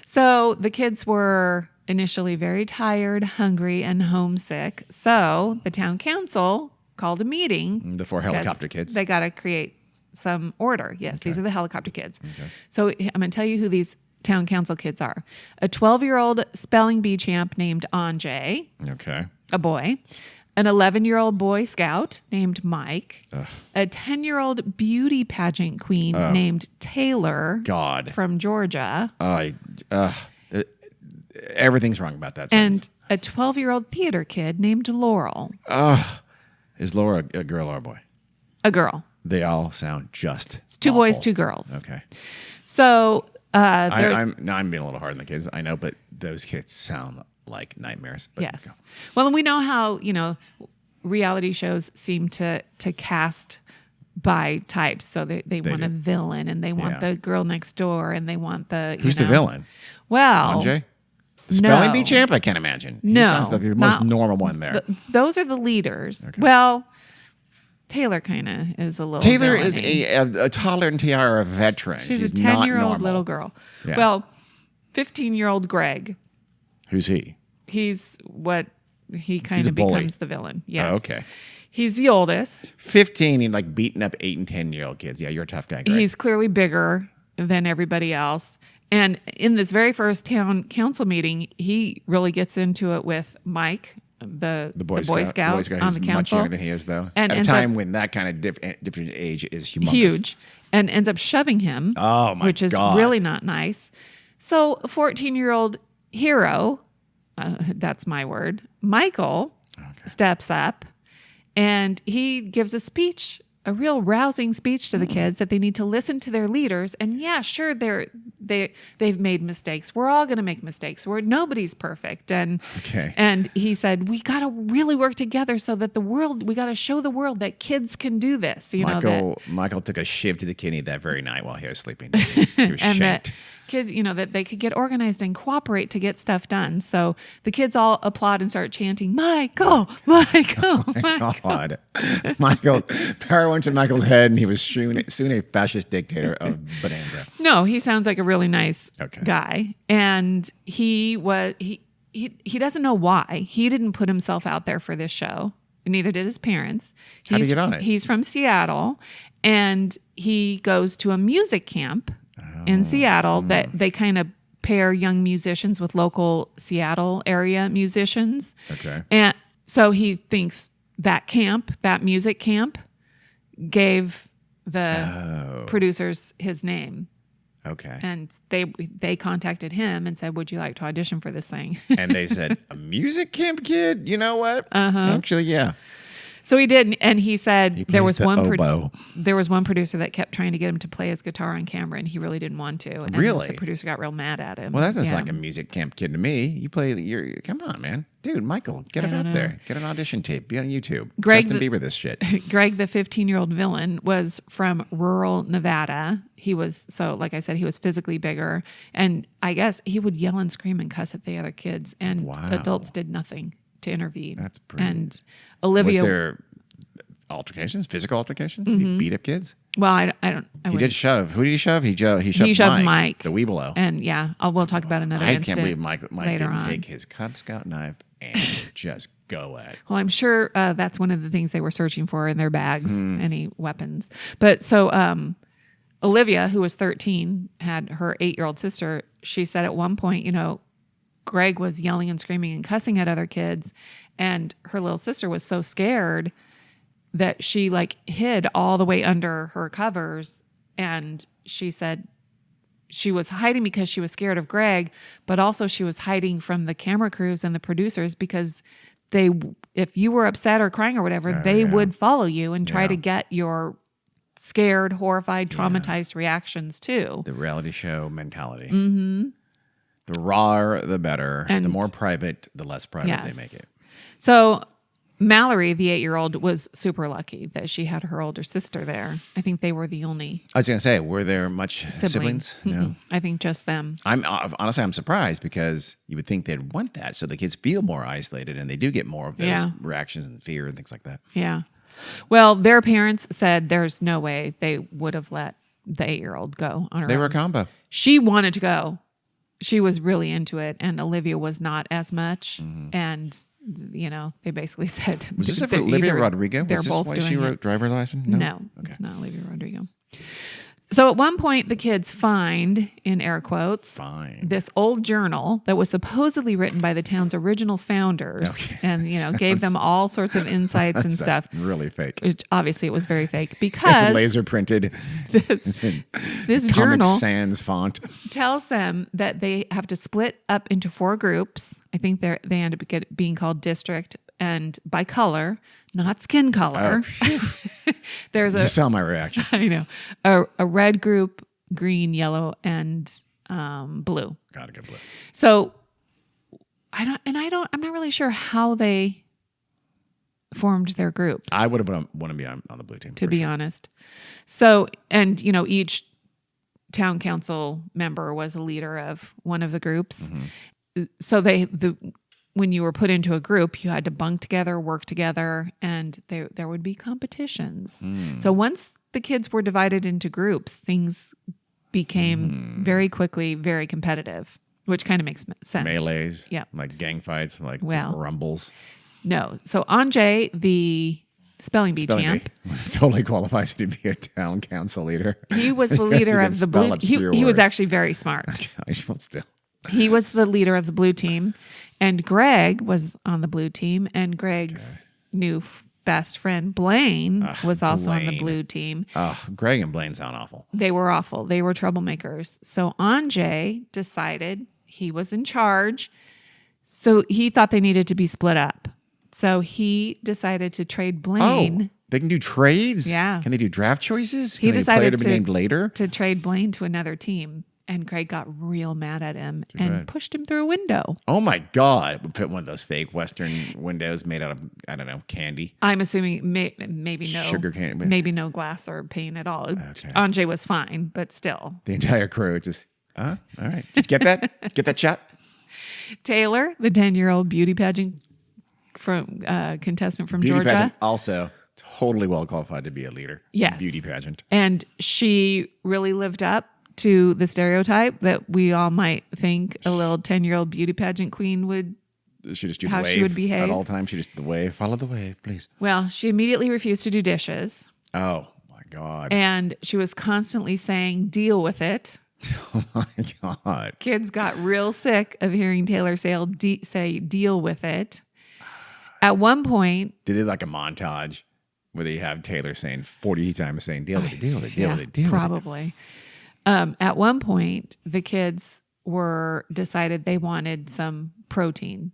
Speaker 1: So the kids were initially very tired, hungry, and homesick. So the town council called a meeting.
Speaker 2: The 4 helicopter kids.
Speaker 1: They got to create some order. Yes, these are the helicopter kids. Okay. So I'm going to tell you who these town council kids are. A 12-year-old spelling bee champ named Anjay.
Speaker 2: Okay.
Speaker 1: A boy. An 11-year-old Boy Scout named Mike.
Speaker 2: Ugh.
Speaker 1: A 10-year-old beauty pageant queen named Taylor.
Speaker 2: God.
Speaker 1: From Georgia.
Speaker 2: Everything's wrong about that sentence.
Speaker 1: And a 12-year-old theater kid named Laurel.
Speaker 2: Is Laura a girl or a boy?
Speaker 1: A girl.
Speaker 2: They all sound just
Speaker 1: It's 2
Speaker 2: awful.
Speaker 1: boys, 2 girls.
Speaker 2: Okay.
Speaker 1: So
Speaker 2: I'm being a little hard on the kids. I know, but those kids sound like nightmares. But
Speaker 1: yes. Well, and we know how, reality shows seem to cast by types. So they want a villain, and they want the girl next door, and they want the...
Speaker 2: Who's the villain?
Speaker 1: Well...
Speaker 2: Anjay? The spelling bee champ? I can't imagine.
Speaker 1: No.
Speaker 2: He sounds like the most normal one there.
Speaker 1: Those are the leaders. Okay. Well... Taylor kind of is a little...
Speaker 2: Taylor
Speaker 1: villainy.
Speaker 2: is a toddler and tiara veteran.
Speaker 1: She's a 10-year-old little girl. Yeah. Well, 15-year-old Greg.
Speaker 2: Who's he?
Speaker 1: He's what he kind of becomes the villain. Yes.
Speaker 2: Oh, okay.
Speaker 1: He's the oldest.
Speaker 2: 15 and like beating up 8 and 10-year-old kids. Yeah, you're a tough guy, Greg.
Speaker 1: He's clearly bigger than everybody else. And in this very first town council meeting, he really gets into it with Mike, the Boy Scout on the council.
Speaker 2: Much younger than he is, though. And at a time when that kind of different age is humongous.
Speaker 1: Huge. And ends up shoving him.
Speaker 2: Oh, my God.
Speaker 1: Which is really not nice. So a 14-year-old hero, that's my word, Michael, steps up, and he gives a speech, a real rousing speech to the kids that they need to listen to their leaders. And yeah, sure, they've made mistakes. We're all going to make mistakes. Nobody's perfect. And he said, we got to really work together so that we got to show the world that kids can do this.
Speaker 2: Michael took a shiv to the kidney that very night while he was sleeping. He was
Speaker 1: and
Speaker 2: shanked.
Speaker 1: That kids, that they could get organized and cooperate to get stuff done. So the kids all applaud and start chanting, Michael, Michael, Michael.
Speaker 2: God. Michael, power went to Michael's head, and he was soon a fascist dictator of Bonanza.
Speaker 1: No, he sounds like a really nice guy. And he doesn't know why. He didn't put himself out there for this show. Neither did his parents.
Speaker 2: How'd he get on it?
Speaker 1: He's from Seattle, and he goes to a music camp in Seattle that they kind of pair young musicians with local Seattle area musicians.
Speaker 2: Okay.
Speaker 1: And so he thinks that music camp, gave the producers his name.
Speaker 2: Okay.
Speaker 1: And they contacted him and said, would you like to audition for this thing?
Speaker 2: And they said, a music camp kid? You know what? Actually, yeah.
Speaker 1: So he did, and he said there was
Speaker 2: oboe.
Speaker 1: there was one producer that kept trying to get him to play his guitar on camera, and he really didn't want to. And
Speaker 2: Really?
Speaker 1: the producer got real mad at him.
Speaker 2: Well, that's just like a music camp kid to me. You play, come on, man. Dude, Michael, get it out there. Get an audition tape. Be on YouTube. Justin Bieber this shit.
Speaker 1: Greg, the 15-year-old villain, was from rural Nevada. He was, so like I said, he was physically bigger. And I guess he would yell and scream and cuss at the other kids. And adults did nothing to intervene.
Speaker 2: That's pretty.
Speaker 1: And Olivia.
Speaker 2: Was there altercations, physical altercations? Did he beat up kids?
Speaker 1: Well, I don't.
Speaker 2: He did shove. Who did he shove? He shoved Mike, the Weebelo.
Speaker 1: And yeah, we'll talk about another incident.
Speaker 2: I can't believe Mike didn't
Speaker 1: on.
Speaker 2: take his Cub Scout knife and just go at it.
Speaker 1: Well, I'm sure that's one of the things they were searching for in their bags, any weapons. But so Olivia, who was 13, had her 8-year-old sister. She said at one point, Greg was yelling and screaming and cussing at other kids, and her little sister was so scared that she hid all the way under her covers. And she said she was hiding because she was scared of Greg, but also she was hiding from the camera crews and the producers because if you were upset or crying or whatever, they would follow you and try to get your scared, horrified, traumatized reactions too.
Speaker 2: The reality show mentality. Mm-hmm. The rawer, the better. And the more private, the less private they make it.
Speaker 1: So Mallory, the 8-year-old, was super lucky that she had her older sister there. I think they were the only.
Speaker 2: I was going to say, were there much siblings? No,
Speaker 1: I think just them.
Speaker 2: I'm surprised because you would think they'd want that, so the kids feel more isolated and they do get more of those reactions and fear and things like that.
Speaker 1: Yeah. Well, their parents said there's no way they would have let the 8-year-old go on her own.
Speaker 2: They were a combo.
Speaker 1: She wanted to go. She was really into it, and Olivia was not as much. And they basically said,
Speaker 2: was this for Olivia Rodrigo?
Speaker 1: They're
Speaker 2: was this
Speaker 1: both
Speaker 2: why
Speaker 1: doing
Speaker 2: she wrote driver's license?
Speaker 1: No, okay. It's not Olivia Rodrigo. So at one point, the kids find, in air quotes, this old journal that was supposedly written by the town's original founders, and gave them all sorts of insights and stuff.
Speaker 2: Really fake.
Speaker 1: Which obviously, it was very fake because
Speaker 2: it's laser printed.
Speaker 1: This journal
Speaker 2: Sans font
Speaker 1: tells them that they have to split up into 4 groups. I think they end up being called district, and by color, not skin color.
Speaker 2: You saw my reaction.
Speaker 1: I know. A red group, green, yellow, and blue.
Speaker 2: Gotta get blue.
Speaker 1: So I'm not really sure how they formed their groups.
Speaker 2: I would have want to be on the blue team.
Speaker 1: To be honest. So, and each town council member was a leader of one of the groups. So when you were put into a group, you had to bunk together, work together, and there would be competitions. So once the kids were divided into groups, things became very quickly very competitive, which kind of makes sense.
Speaker 2: Melees, like gang fights, like rumbles.
Speaker 1: No. So Anjay, the spelling bee champ,
Speaker 2: totally qualifies to be a town council leader.
Speaker 1: He was the leader of the blue. He was actually very smart.
Speaker 2: Still.
Speaker 1: He was the leader of the blue team, and Greg was on the blue team, and Greg's new best friend, Blaine, was also on the blue team.
Speaker 2: Greg and Blaine sound awful.
Speaker 1: They were awful. They were troublemakers. So Anjay decided he was in charge, so he thought they needed to be split up. So he decided to trade Blaine.
Speaker 2: Oh, they can do trades?
Speaker 1: Yeah.
Speaker 2: Can they do draft choices?
Speaker 1: He decided
Speaker 2: to be named later?
Speaker 1: To trade Blaine to another team. And Greg got real mad at him and pushed him through a window.
Speaker 2: Oh my God. We put one of those fake Western windows made out of, I don't know, candy.
Speaker 1: I'm assuming maybe no.
Speaker 2: Sugar candy.
Speaker 1: Maybe no glass or paint at all. Okay. Anjay was fine, but still.
Speaker 2: The entire crew just, all right. Did you get that? Get that shot?
Speaker 1: Taylor, the 10-year-old beauty pageant contestant from Georgia.
Speaker 2: Pageant also totally well qualified to be a leader.
Speaker 1: Yes.
Speaker 2: Beauty pageant.
Speaker 1: And she really lived up to the stereotype that we all might think a little 10-year-old beauty pageant queen would.
Speaker 2: She just do
Speaker 1: how
Speaker 2: the wave
Speaker 1: she would behave
Speaker 2: at all times. She just the wave. Follow the wave, please.
Speaker 1: Well, she immediately refused to do dishes.
Speaker 2: Oh my God!
Speaker 1: And she was constantly saying, "Deal with it."
Speaker 2: Oh my God!
Speaker 1: Kids got real sick of hearing Taylor say "deal with it." At one point,
Speaker 2: did they like a montage where they have Taylor saying 40 times saying "deal with it, deal with it, deal with it"? Deal
Speaker 1: probably.
Speaker 2: With it.
Speaker 1: At one point, the kids decided they wanted some protein.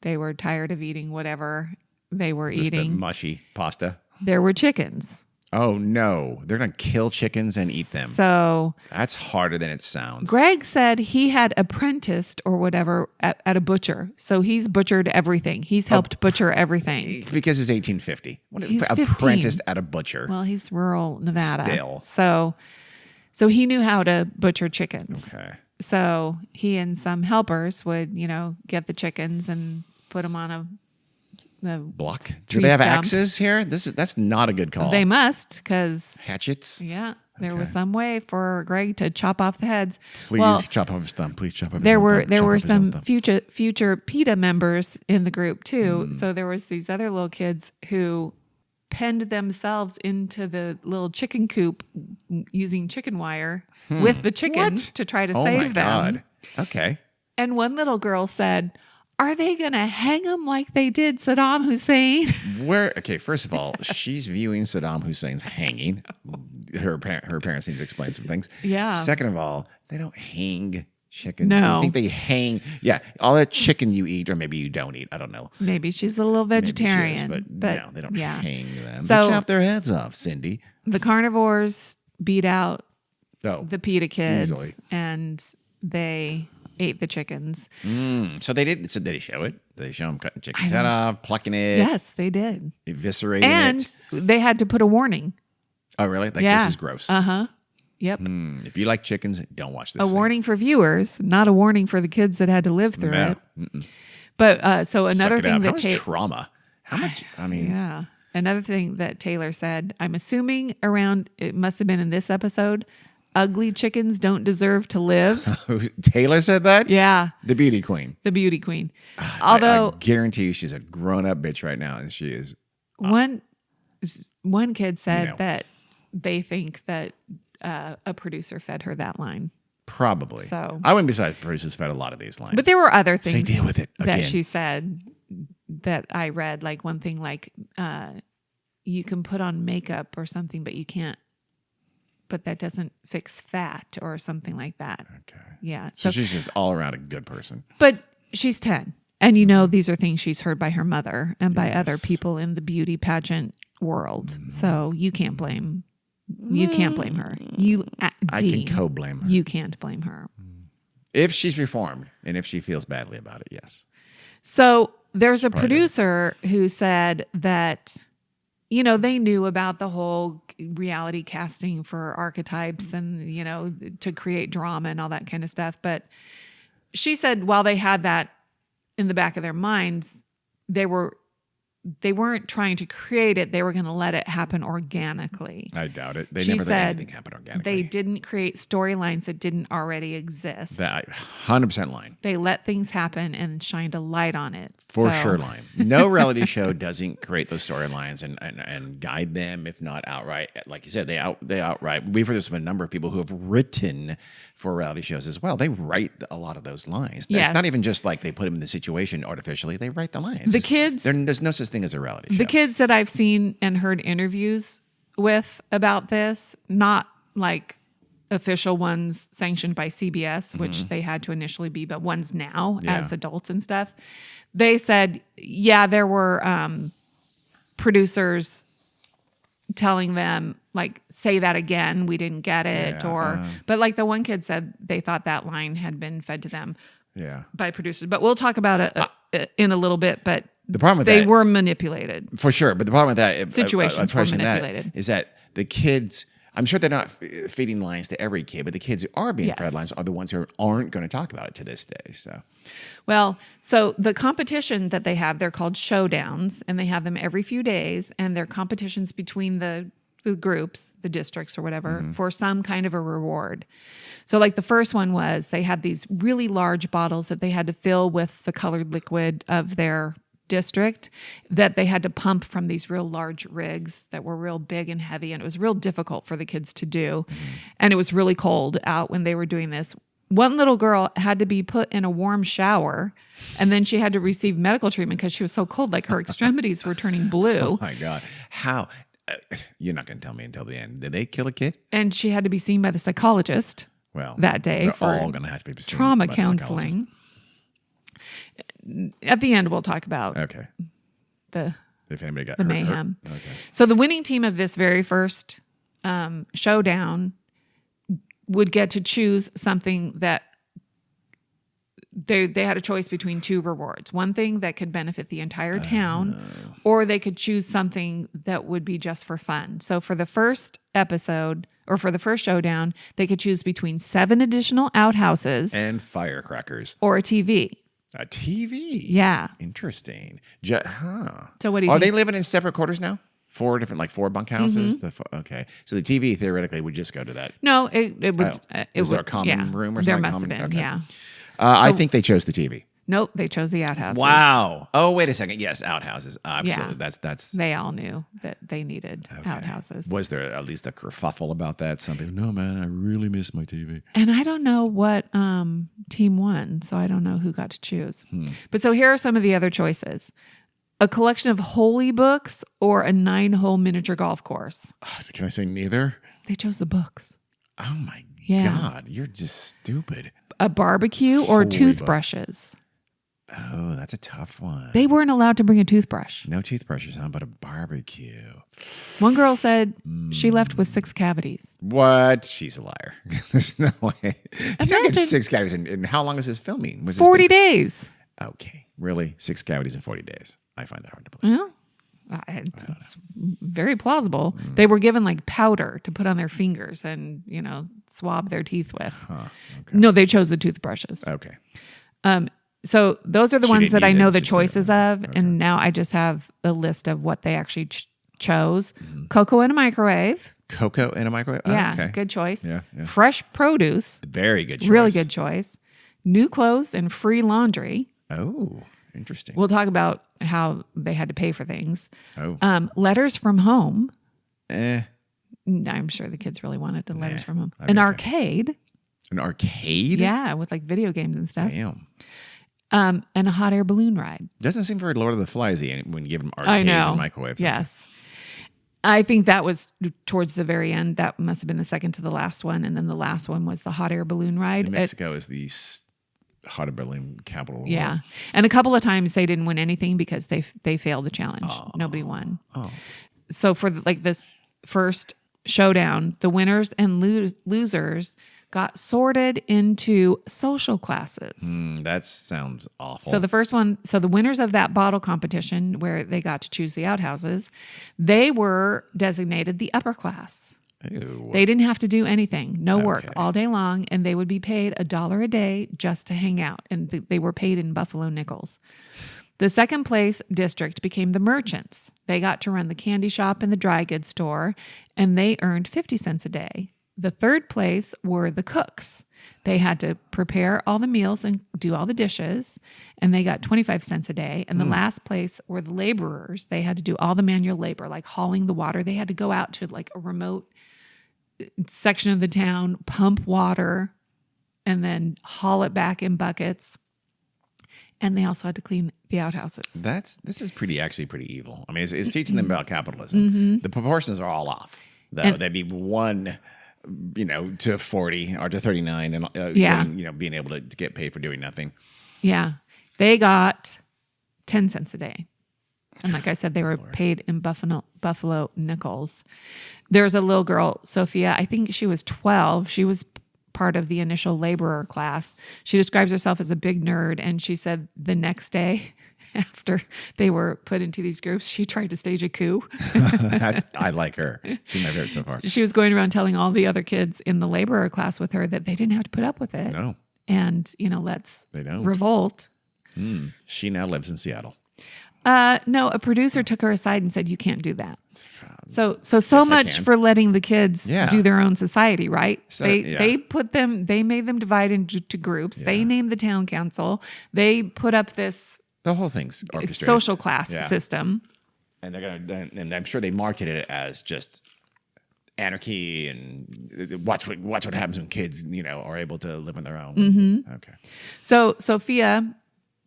Speaker 1: They were tired of eating whatever they were
Speaker 2: Just the
Speaker 1: eating.
Speaker 2: mushy pasta.
Speaker 1: There were chickens.
Speaker 2: Oh no, they're going to kill chickens and eat them.
Speaker 1: So
Speaker 2: That's harder than it sounds.
Speaker 1: Greg said he had apprenticed or whatever at a butcher. So he's butchered everything. He's helped butcher everything.
Speaker 2: Because it's 1850.
Speaker 1: He's 15.
Speaker 2: Apprenticed at a butcher.
Speaker 1: Well, he's rural Nevada.
Speaker 2: Still.
Speaker 1: So he knew how to butcher chickens.
Speaker 2: Okay.
Speaker 1: So he and some helpers would, get the chickens and put them on a
Speaker 2: Block. Do
Speaker 1: tree
Speaker 2: they have
Speaker 1: stump.
Speaker 2: axes here? That's not a good call.
Speaker 1: They must, because
Speaker 2: Hatchets.
Speaker 1: there was some way for Greg to chop off the heads.
Speaker 2: Please chop off his thumb. Please chop off his
Speaker 1: There
Speaker 2: own
Speaker 1: were
Speaker 2: thumb.
Speaker 1: there
Speaker 2: Chop
Speaker 1: were
Speaker 2: off his own
Speaker 1: some
Speaker 2: thumb.
Speaker 1: future PETA members in the group too. So there was these other little kids who penned themselves into the little chicken coop using chicken wire with the chickens
Speaker 2: What?
Speaker 1: to try to
Speaker 2: Oh
Speaker 1: save
Speaker 2: my
Speaker 1: them.
Speaker 2: God. Okay.
Speaker 1: And one little girl said, "Are they going to hang him like they did Saddam Hussein?"
Speaker 2: Okay, first of all, she's viewing Saddam Hussein's hanging. Her parents need to explain some things.
Speaker 1: Yeah.
Speaker 2: Second of all, they don't hang chickens.
Speaker 1: No.
Speaker 2: I think they hang. Yeah, all that chicken you eat, or maybe you don't eat. I don't know.
Speaker 1: Maybe she's a little
Speaker 2: Maybe she is,
Speaker 1: vegetarian,
Speaker 2: but no, they don't
Speaker 1: yeah.
Speaker 2: hang them.
Speaker 1: So-
Speaker 2: They chop their heads off, Cindy.
Speaker 1: The carnivores beat out
Speaker 2: Oh,
Speaker 1: the PETA kids,
Speaker 2: Easily.
Speaker 1: and they ate the chickens.
Speaker 2: so they did. So did they show it? Did they show them cutting chicken's head off, plucking it,
Speaker 1: Yes, they did.
Speaker 2: eviscerating
Speaker 1: And
Speaker 2: it?
Speaker 1: they had to put a warning.
Speaker 2: Oh, really? Like
Speaker 1: Yeah.
Speaker 2: this is gross.
Speaker 1: Uh-huh. Yep.
Speaker 2: If you like chickens, don't watch this.
Speaker 1: A
Speaker 2: thing.
Speaker 1: warning for viewers, not a warning for the kids that had to live through
Speaker 2: No.
Speaker 1: it. But so another
Speaker 2: Suck it
Speaker 1: thing
Speaker 2: up. How
Speaker 1: that
Speaker 2: much trauma? How much? I mean,
Speaker 1: yeah. Another thing that Taylor said, I'm assuming around, it must have been in this episode, ugly chickens don't deserve to live.
Speaker 2: Taylor said that.
Speaker 1: Yeah.
Speaker 2: The beauty queen.
Speaker 1: The beauty queen.
Speaker 2: I
Speaker 1: Although
Speaker 2: guarantee you, she's a grown-up bitch right now, and she is.
Speaker 1: one kid said
Speaker 2: know.
Speaker 1: that they think that a producer fed her that line.
Speaker 2: Probably.
Speaker 1: So-
Speaker 2: I wouldn't be surprised if producers fed a lot of these lines.
Speaker 1: But there were other things
Speaker 2: deal with it
Speaker 1: that
Speaker 2: again.
Speaker 1: she said that I read, like one thing like you can put on makeup or something, but you can't, but that doesn't fix fat or something like that.
Speaker 2: Okay.
Speaker 1: Yeah.
Speaker 2: So she's just all around a good person.
Speaker 1: But she's 10. And these are things she's heard by her mother and by other people in the beauty pageant world. So you can't blame her.
Speaker 2: I can co-blame her.
Speaker 1: You can't blame her.
Speaker 2: If she's reformed and if she feels badly about it, yes.
Speaker 1: So there's a
Speaker 2: probably
Speaker 1: producer who said that, they knew about the whole reality casting for archetypes and, to create drama and all that kind of stuff. But she said while they had that in the back of their minds, they weren't trying to create it. They were going to let it happen organically.
Speaker 2: I doubt it. They
Speaker 1: She
Speaker 2: never let
Speaker 1: said
Speaker 2: anything happen organically.
Speaker 1: They didn't create storylines that didn't already exist.
Speaker 2: That 100% line.
Speaker 1: They let things happen and shined a light on it.
Speaker 2: For
Speaker 1: So-
Speaker 2: sure line. No reality show doesn't create those storylines and guide them, if not outright. Like you said, they outright. We've heard this from a number of people who have written for reality shows as well. They write a lot of those lines.
Speaker 1: Yes.
Speaker 2: It's not even just like they put them in the situation artificially. They write the lines.
Speaker 1: The kids-
Speaker 2: There's no such thing as a reality show.
Speaker 1: The kids that I've seen and heard interviews with about this, not like official ones sanctioned by CBS, which they had to initially be, but ones now
Speaker 2: Yeah.
Speaker 1: as adults and stuff, they said, yeah, there were producers telling them, like, say that again, we didn't get it.
Speaker 2: Yeah,
Speaker 1: But like the one kid said they thought that line had been fed to them
Speaker 2: Yeah.
Speaker 1: by producers. But we'll talk about it in a little bit. But
Speaker 2: The problem with
Speaker 1: they
Speaker 2: that,
Speaker 1: were manipulated.
Speaker 2: for sure. But the problem with that,
Speaker 1: Situations were manipulated.
Speaker 2: That, is that the kids. I'm sure they're not feeding lines to every kid, but the kids who are being
Speaker 1: Yes.
Speaker 2: fed lines are the ones who aren't going to talk about it to this day. So,
Speaker 1: Well, so the competition that they have, they're called showdowns, and they have them every few days, and they're competitions between the groups, the districts or whatever, for some kind of a reward. So like the first one was they had these really large bottles that they had to fill with the colored liquid of their district that they had to pump from these real large rigs that were real big and heavy, and it was real difficult for the kids to do. And it was really cold out when they were doing this. One little girl had to be put in a warm shower, and then she had to receive medical treatment because she was so cold, like her extremities were turning blue.
Speaker 2: oh my God, how? You're not going to tell me until the end. Did they kill a kid?
Speaker 1: And she had to be seen by the psychologist
Speaker 2: Well,
Speaker 1: that day
Speaker 2: they're
Speaker 1: for
Speaker 2: all going to have to be seen
Speaker 1: trauma
Speaker 2: by the psychologist.
Speaker 1: counseling. At the end, we'll talk about
Speaker 2: Okay.
Speaker 1: the
Speaker 2: If anybody got
Speaker 1: the
Speaker 2: hurt,
Speaker 1: mayhem.
Speaker 2: Okay.
Speaker 1: So the winning team of this very first showdown would get to choose something that they had a choice between two rewards. One thing that could benefit the entire town, or they could choose something that would be just for fun. So for the first episode, or for the first showdown, they could choose between 7 additional outhouses
Speaker 2: And firecrackers.
Speaker 1: or a TV.
Speaker 2: A TV?
Speaker 1: Yeah.
Speaker 2: Interesting.
Speaker 1: So what do you
Speaker 2: Are
Speaker 1: think?
Speaker 2: they living in separate quarters now? 4 different, like 4 bunkhouses? Okay. So the TV theoretically would just go to that.
Speaker 1: No, it would.
Speaker 2: Is there a common room or
Speaker 1: There
Speaker 2: something?
Speaker 1: must have been,
Speaker 2: Okay.
Speaker 1: yeah.
Speaker 2: I think they chose the TV.
Speaker 1: Nope, they chose the outhouses.
Speaker 2: Wow. Oh, wait a second. Yes, outhouses. Absolutely.
Speaker 1: Yeah.
Speaker 2: That's.
Speaker 1: They all knew that they needed outhouses.
Speaker 2: Was there at least a kerfuffle about that? Some people, no, man, I really miss my TV.
Speaker 1: And I don't know what team won, so I don't know who got to choose. But so here are some of the other choices. A collection of holy books or a 9-hole miniature golf course.
Speaker 2: Can I say neither?
Speaker 1: They chose the books.
Speaker 2: Oh, my
Speaker 1: Yeah.
Speaker 2: God. You're just stupid.
Speaker 1: A barbecue or
Speaker 2: Holy
Speaker 1: toothbrushes.
Speaker 2: Oh, that's a tough one.
Speaker 1: They weren't allowed to bring a toothbrush.
Speaker 2: No toothbrushes, huh? But a barbecue.
Speaker 1: One girl said she left with 6 cavities.
Speaker 2: What? She's a liar. There's no way. You don't get
Speaker 1: Imagine-
Speaker 2: 6 cavities. And how long is this filming? Was this
Speaker 1: 40 days.
Speaker 2: Okay. Really? 6 cavities in 40 days. I find that hard to believe.
Speaker 1: Well, it's very plausible. They were given like powder to put on their fingers and, swab their teeth with.
Speaker 2: Okay.
Speaker 1: No, they chose the toothbrushes.
Speaker 2: Okay.
Speaker 1: So those are the
Speaker 2: She
Speaker 1: ones
Speaker 2: didn't
Speaker 1: that I
Speaker 2: use it,
Speaker 1: know
Speaker 2: it's
Speaker 1: the
Speaker 2: just
Speaker 1: choices of. And now I just have a list of what they actually chose. Cocoa in a microwave.
Speaker 2: Cocoa in a microwave? Oh,
Speaker 1: Yeah,
Speaker 2: okay.
Speaker 1: good choice.
Speaker 2: Yeah.
Speaker 1: Fresh produce.
Speaker 2: Very good choice.
Speaker 1: Really good choice. New clothes and free laundry.
Speaker 2: Oh, interesting.
Speaker 1: We'll talk about how they had to pay for things.
Speaker 2: Oh.
Speaker 1: Letters from home.
Speaker 2: Eh.
Speaker 1: I'm sure the kids really wanted the letters from home.
Speaker 2: I'd
Speaker 1: An
Speaker 2: be okay.
Speaker 1: arcade.
Speaker 2: An arcade?
Speaker 1: Yeah, with like video games and stuff.
Speaker 2: Damn.
Speaker 1: And a hot air balloon ride.
Speaker 2: Doesn't seem very Lord of the Flies-y when you give them
Speaker 1: I
Speaker 2: arcades
Speaker 1: know.
Speaker 2: and microwaves.
Speaker 1: Yes. I think that was towards the very end. That must have been the second to the last one. And then the last one was the hot air balloon ride.
Speaker 2: And Mexico is the hot air balloon capital. of the
Speaker 1: Yeah.
Speaker 2: world.
Speaker 1: And a couple of times they didn't win anything because they failed the challenge. Nobody won.
Speaker 2: Oh.
Speaker 1: So for this first showdown, the winners and losers got sorted into social classes.
Speaker 2: That sounds awful.
Speaker 1: So the first one, the winners of that bottle competition where they got to choose the outhouses, they were designated the upper class.
Speaker 2: Ew.
Speaker 1: They didn't have to do anything, no work
Speaker 2: Okay.
Speaker 1: all day long, and they would be paid $1 a day just to hang out. And they were paid in Buffalo nickels. The second place district became the merchants. They got to run the candy shop and the dry goods store, and they earned 50 cents a day. The third place were the cooks. They had to prepare all the meals and do all the dishes, and they got 25 cents a day. And the last place were the laborers. They had to do all the manual labor, like hauling the water. They had to go out to like a remote section of the town, pump water, and then haul it back in buckets. And they also had to clean the outhouses.
Speaker 2: This is actually pretty evil. I mean, it's teaching them about capitalism. The proportions are all off. Though they'd be 1, to 40 or to 39, and being able to get paid for doing nothing.
Speaker 1: Yeah. They got 10 cents a day. And like I said, they were paid in Buffalo nickels. There's a little girl, Sophia, I think she was 12. She was part of the initial laborer class. She describes herself as a big nerd. And she said the next day after they were put into these groups, she tried to stage a coup.
Speaker 2: I like her. She's my favorite so far.
Speaker 1: She was going around telling all the other kids in the laborer class with her that they didn't have to put up with it.
Speaker 2: No.
Speaker 1: And, let's
Speaker 2: They don't.
Speaker 1: revolt.
Speaker 2: She now lives in Seattle.
Speaker 1: No, a producer took her aside and said, you can't do that. So
Speaker 2: Yes, I
Speaker 1: much
Speaker 2: can.
Speaker 1: for letting the kids
Speaker 2: Yeah.
Speaker 1: do their own society, right?
Speaker 2: So,
Speaker 1: they
Speaker 2: yeah.
Speaker 1: they made them divide into groups. They named the town council. They put up this
Speaker 2: The whole thing's orchestrated.
Speaker 1: social class
Speaker 2: Yeah.
Speaker 1: system.
Speaker 2: And and I'm sure they marketed it as just anarchy and watch what happens when kids, are able to live on their own.
Speaker 1: Mm-hmm.
Speaker 2: Okay.
Speaker 1: So Sophia,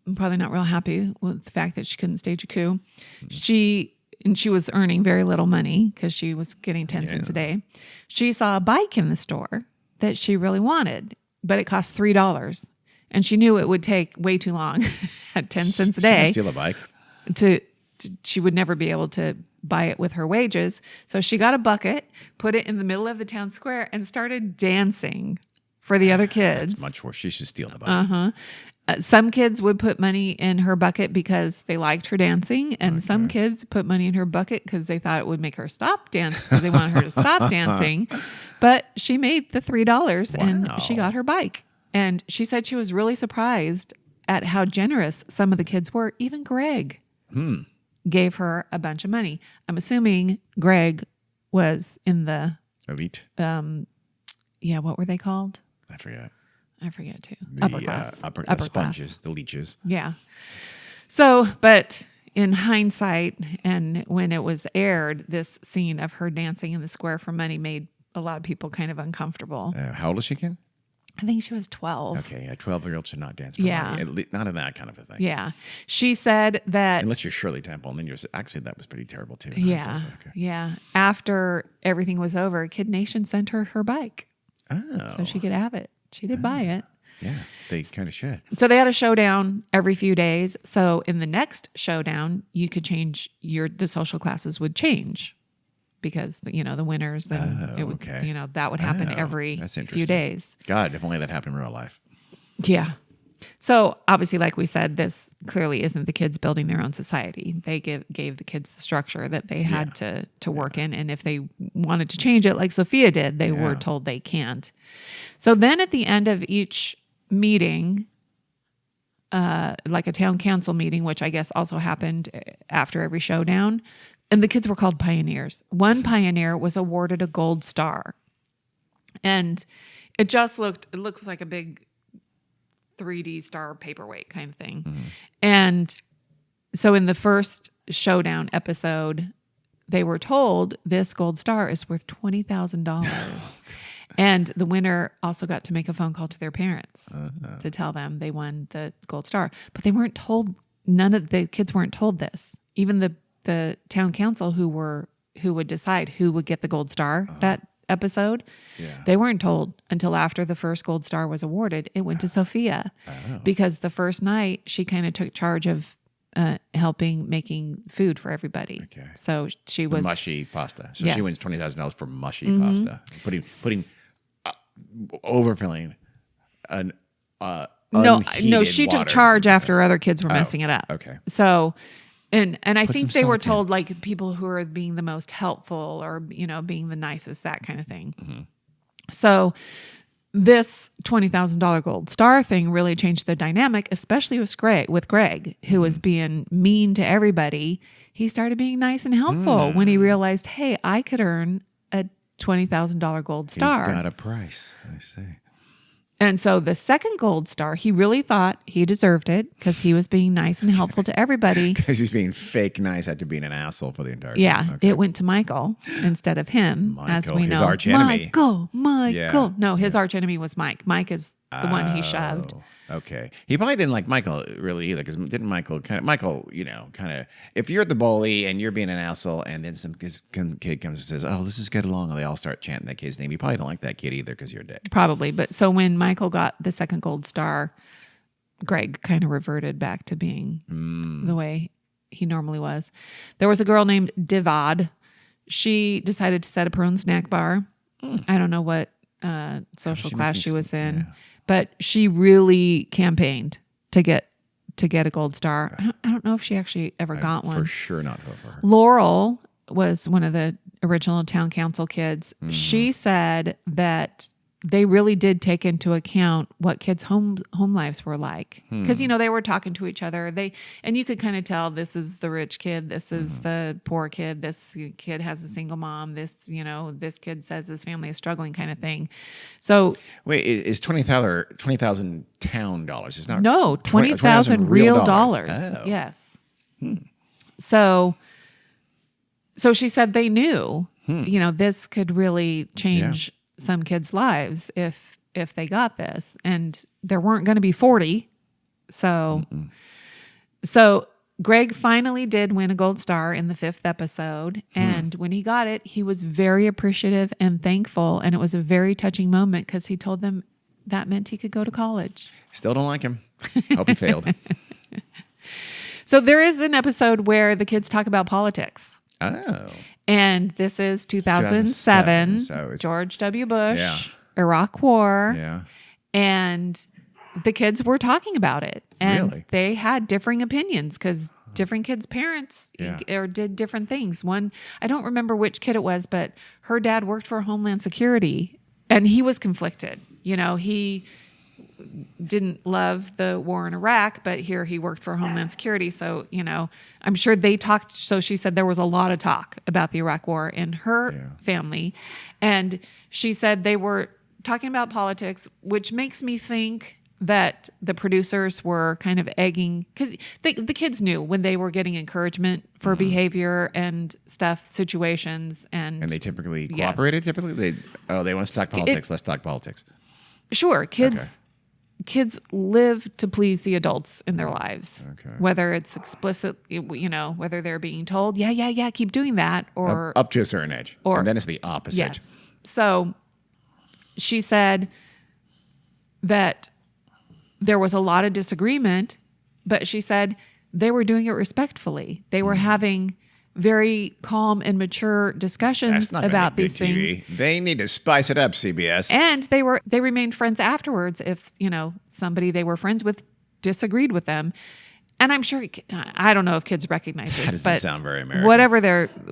Speaker 1: I'm probably not real happy with the fact that she couldn't stage a coup. She was earning very little money because she was getting 10 cents a day. She saw a bike in the store that she really wanted, but it cost $3. And she knew it would take way too long at 10 cents a
Speaker 2: She
Speaker 1: day
Speaker 2: steal a bike.
Speaker 1: to she would never be able to buy it with her wages. So she got a bucket, put it in the middle of the town square, and started dancing for the other kids.
Speaker 2: That's much worse. She should steal the bucket.
Speaker 1: Some kids would put money in her bucket because they liked her dancing, and some kids put money in her bucket because they thought it would make her stop dancing, because they wanted her to stop dancing. But she made the $3 and she got her bike. And she said she was really surprised at how generous some of the kids were. Even Greg gave her a bunch of money. I'm assuming Greg was in the
Speaker 2: elite.
Speaker 1: What were they called?
Speaker 2: I forget
Speaker 1: too.
Speaker 2: The,
Speaker 1: upper class.
Speaker 2: Upper sponges, class. The leeches.
Speaker 1: Yeah. So, but in hindsight, and when it was aired, this scene of her dancing in the square for money made a lot of people kind of uncomfortable.
Speaker 2: How old is she again?
Speaker 1: I think she was 12.
Speaker 2: Okay, a 12-year-old should not dance for money. Not in that kind of a thing.
Speaker 1: Yeah. She said that...
Speaker 2: Unless you're Shirley Temple, and then actually, that was pretty terrible, too.
Speaker 1: Yeah, yeah. After everything was over, Kid Nation sent her bike.
Speaker 2: Oh.
Speaker 1: So she could have it. She did buy it.
Speaker 2: Yeah, they kind of should.
Speaker 1: So they had a showdown every few days. So in the next showdown, you could change the social classes would change, because the winners and it would, that would happen every few days.
Speaker 2: God, if only that happened in real life.
Speaker 1: Yeah. So obviously, like we said, this clearly isn't the kids building their own society. They gave the kids the structure that they had to work in. And if they wanted to change it, like Sophia did, they were told they can't. So then at the end of each meeting, like a town council meeting, which I guess also happened after every showdown, and the kids were called pioneers. One pioneer was awarded a gold star. And it looks like a big 3D star paperweight kind of thing. Mm-hmm. And so in the first showdown episode, they were told this gold star is worth $20,000. And the winner also got to make a phone call to their parents to tell them they won the gold star. But they weren't told, none of the kids weren't told this. Even the town council who would decide who would get the gold star that episode, they weren't told until after the first gold star was awarded. It went to Sophia because the first night she kind of took charge of helping making food for everybody. Okay. So she was
Speaker 2: mushy pasta. So she wins $20,000 for mushy pasta. Putting overfilling an
Speaker 1: no, she took charge after other kids were messing it up.
Speaker 2: Okay.
Speaker 1: So and I think they were told like people who are being the most helpful or being the nicest, that kind of thing. Mm-hmm. So this $20,000 gold star thing really changed the dynamic, especially with Greg, who was being mean to everybody. He started being nice and helpful when he realized, hey, I could earn a $20,000 gold star.
Speaker 2: He's got a price, I see.
Speaker 1: And so the second gold star, he really thought he deserved it because he was being nice and helpful to everybody.
Speaker 2: Because he's being fake nice after being an asshole for the entire time.
Speaker 1: Yeah, it went to Michael instead of him, as we know.
Speaker 2: His arch enemy.
Speaker 1: Michael. Yeah. No, his arch enemy was Mike. Mike is the one he shoved.
Speaker 2: Okay. He probably didn't like Michael really either, because didn't Michael if you're the bully and you're being an asshole and then some kid comes and says, oh, let's just get along, and they all start chanting that kid's name, you probably don't like that kid either because you're a dick.
Speaker 1: Probably. But so when Michael got the second gold star, Greg kind of reverted back to being the way he normally was. There was a girl named Divad. She decided to set up her own snack bar. I don't know what social class she was in. Yeah. But she really campaigned to get a gold star. I don't know if she actually ever got one.
Speaker 2: For sure not for her.
Speaker 1: Laurel was one of the original town council kids. Mm-hmm. She said that they really did take into account what kids' home lives were like. Because, they were talking to each other. And you could kind of tell this is the rich kid. This is the poor kid. This kid has a single mom. This kid says his family is struggling, kind of thing. So
Speaker 2: wait, is $20,000 town dollars? It's not.
Speaker 1: No, 20,000 real dollars. Oh. Yes. So she said they knew, this could really change some kids' lives if they got this, and there weren't going to be 40. So Greg finally did win a gold star in the 5th episode. And when he got it, he was very appreciative and thankful. And it was a very touching moment because he told them that meant he could go to college.
Speaker 2: Still don't like him. Hope he failed.
Speaker 1: So there is an episode where the kids talk about politics.
Speaker 2: Oh.
Speaker 1: And this is 2007,
Speaker 2: so
Speaker 1: George W. Bush,
Speaker 2: Yeah.
Speaker 1: Iraq War.
Speaker 2: Yeah.
Speaker 1: And the kids were talking about it. And
Speaker 2: Really?
Speaker 1: they had differing opinions because different kids' parents
Speaker 2: Yeah.
Speaker 1: or did different things. One, I don't remember which kid it was, but her dad worked for Homeland Security and he was conflicted. You know, he didn't love the war in Iraq, but here he worked for Homeland Security. So, you know, I'm sure they talked. So she said there was a lot of talk about the Iraq War in her family. And she said they were talking about politics, which makes me think that the producers were kind of egging, because the kids knew when they were getting encouragement for behavior and stuff, situations. And
Speaker 2: they typically cooperated. Typically, they want us to talk politics. Let's talk politics.
Speaker 1: Sure. Kids live to please the adults in their lives, whether it's explicit, you know, whether they're being told, yeah, keep doing that, or
Speaker 2: up to a certain age, and then it's the opposite.
Speaker 1: Yes. So she said that there was a lot of disagreement, but she said they were doing it respectfully. They were having very calm and mature discussions about these things. TV.
Speaker 2: They need to spice it up, CBS.
Speaker 1: And they remained friends afterwards if, you know, somebody they were friends with disagreed with them. And I'm sure, I don't know if kids recognize this,
Speaker 2: that doesn't
Speaker 1: but
Speaker 2: sound very American.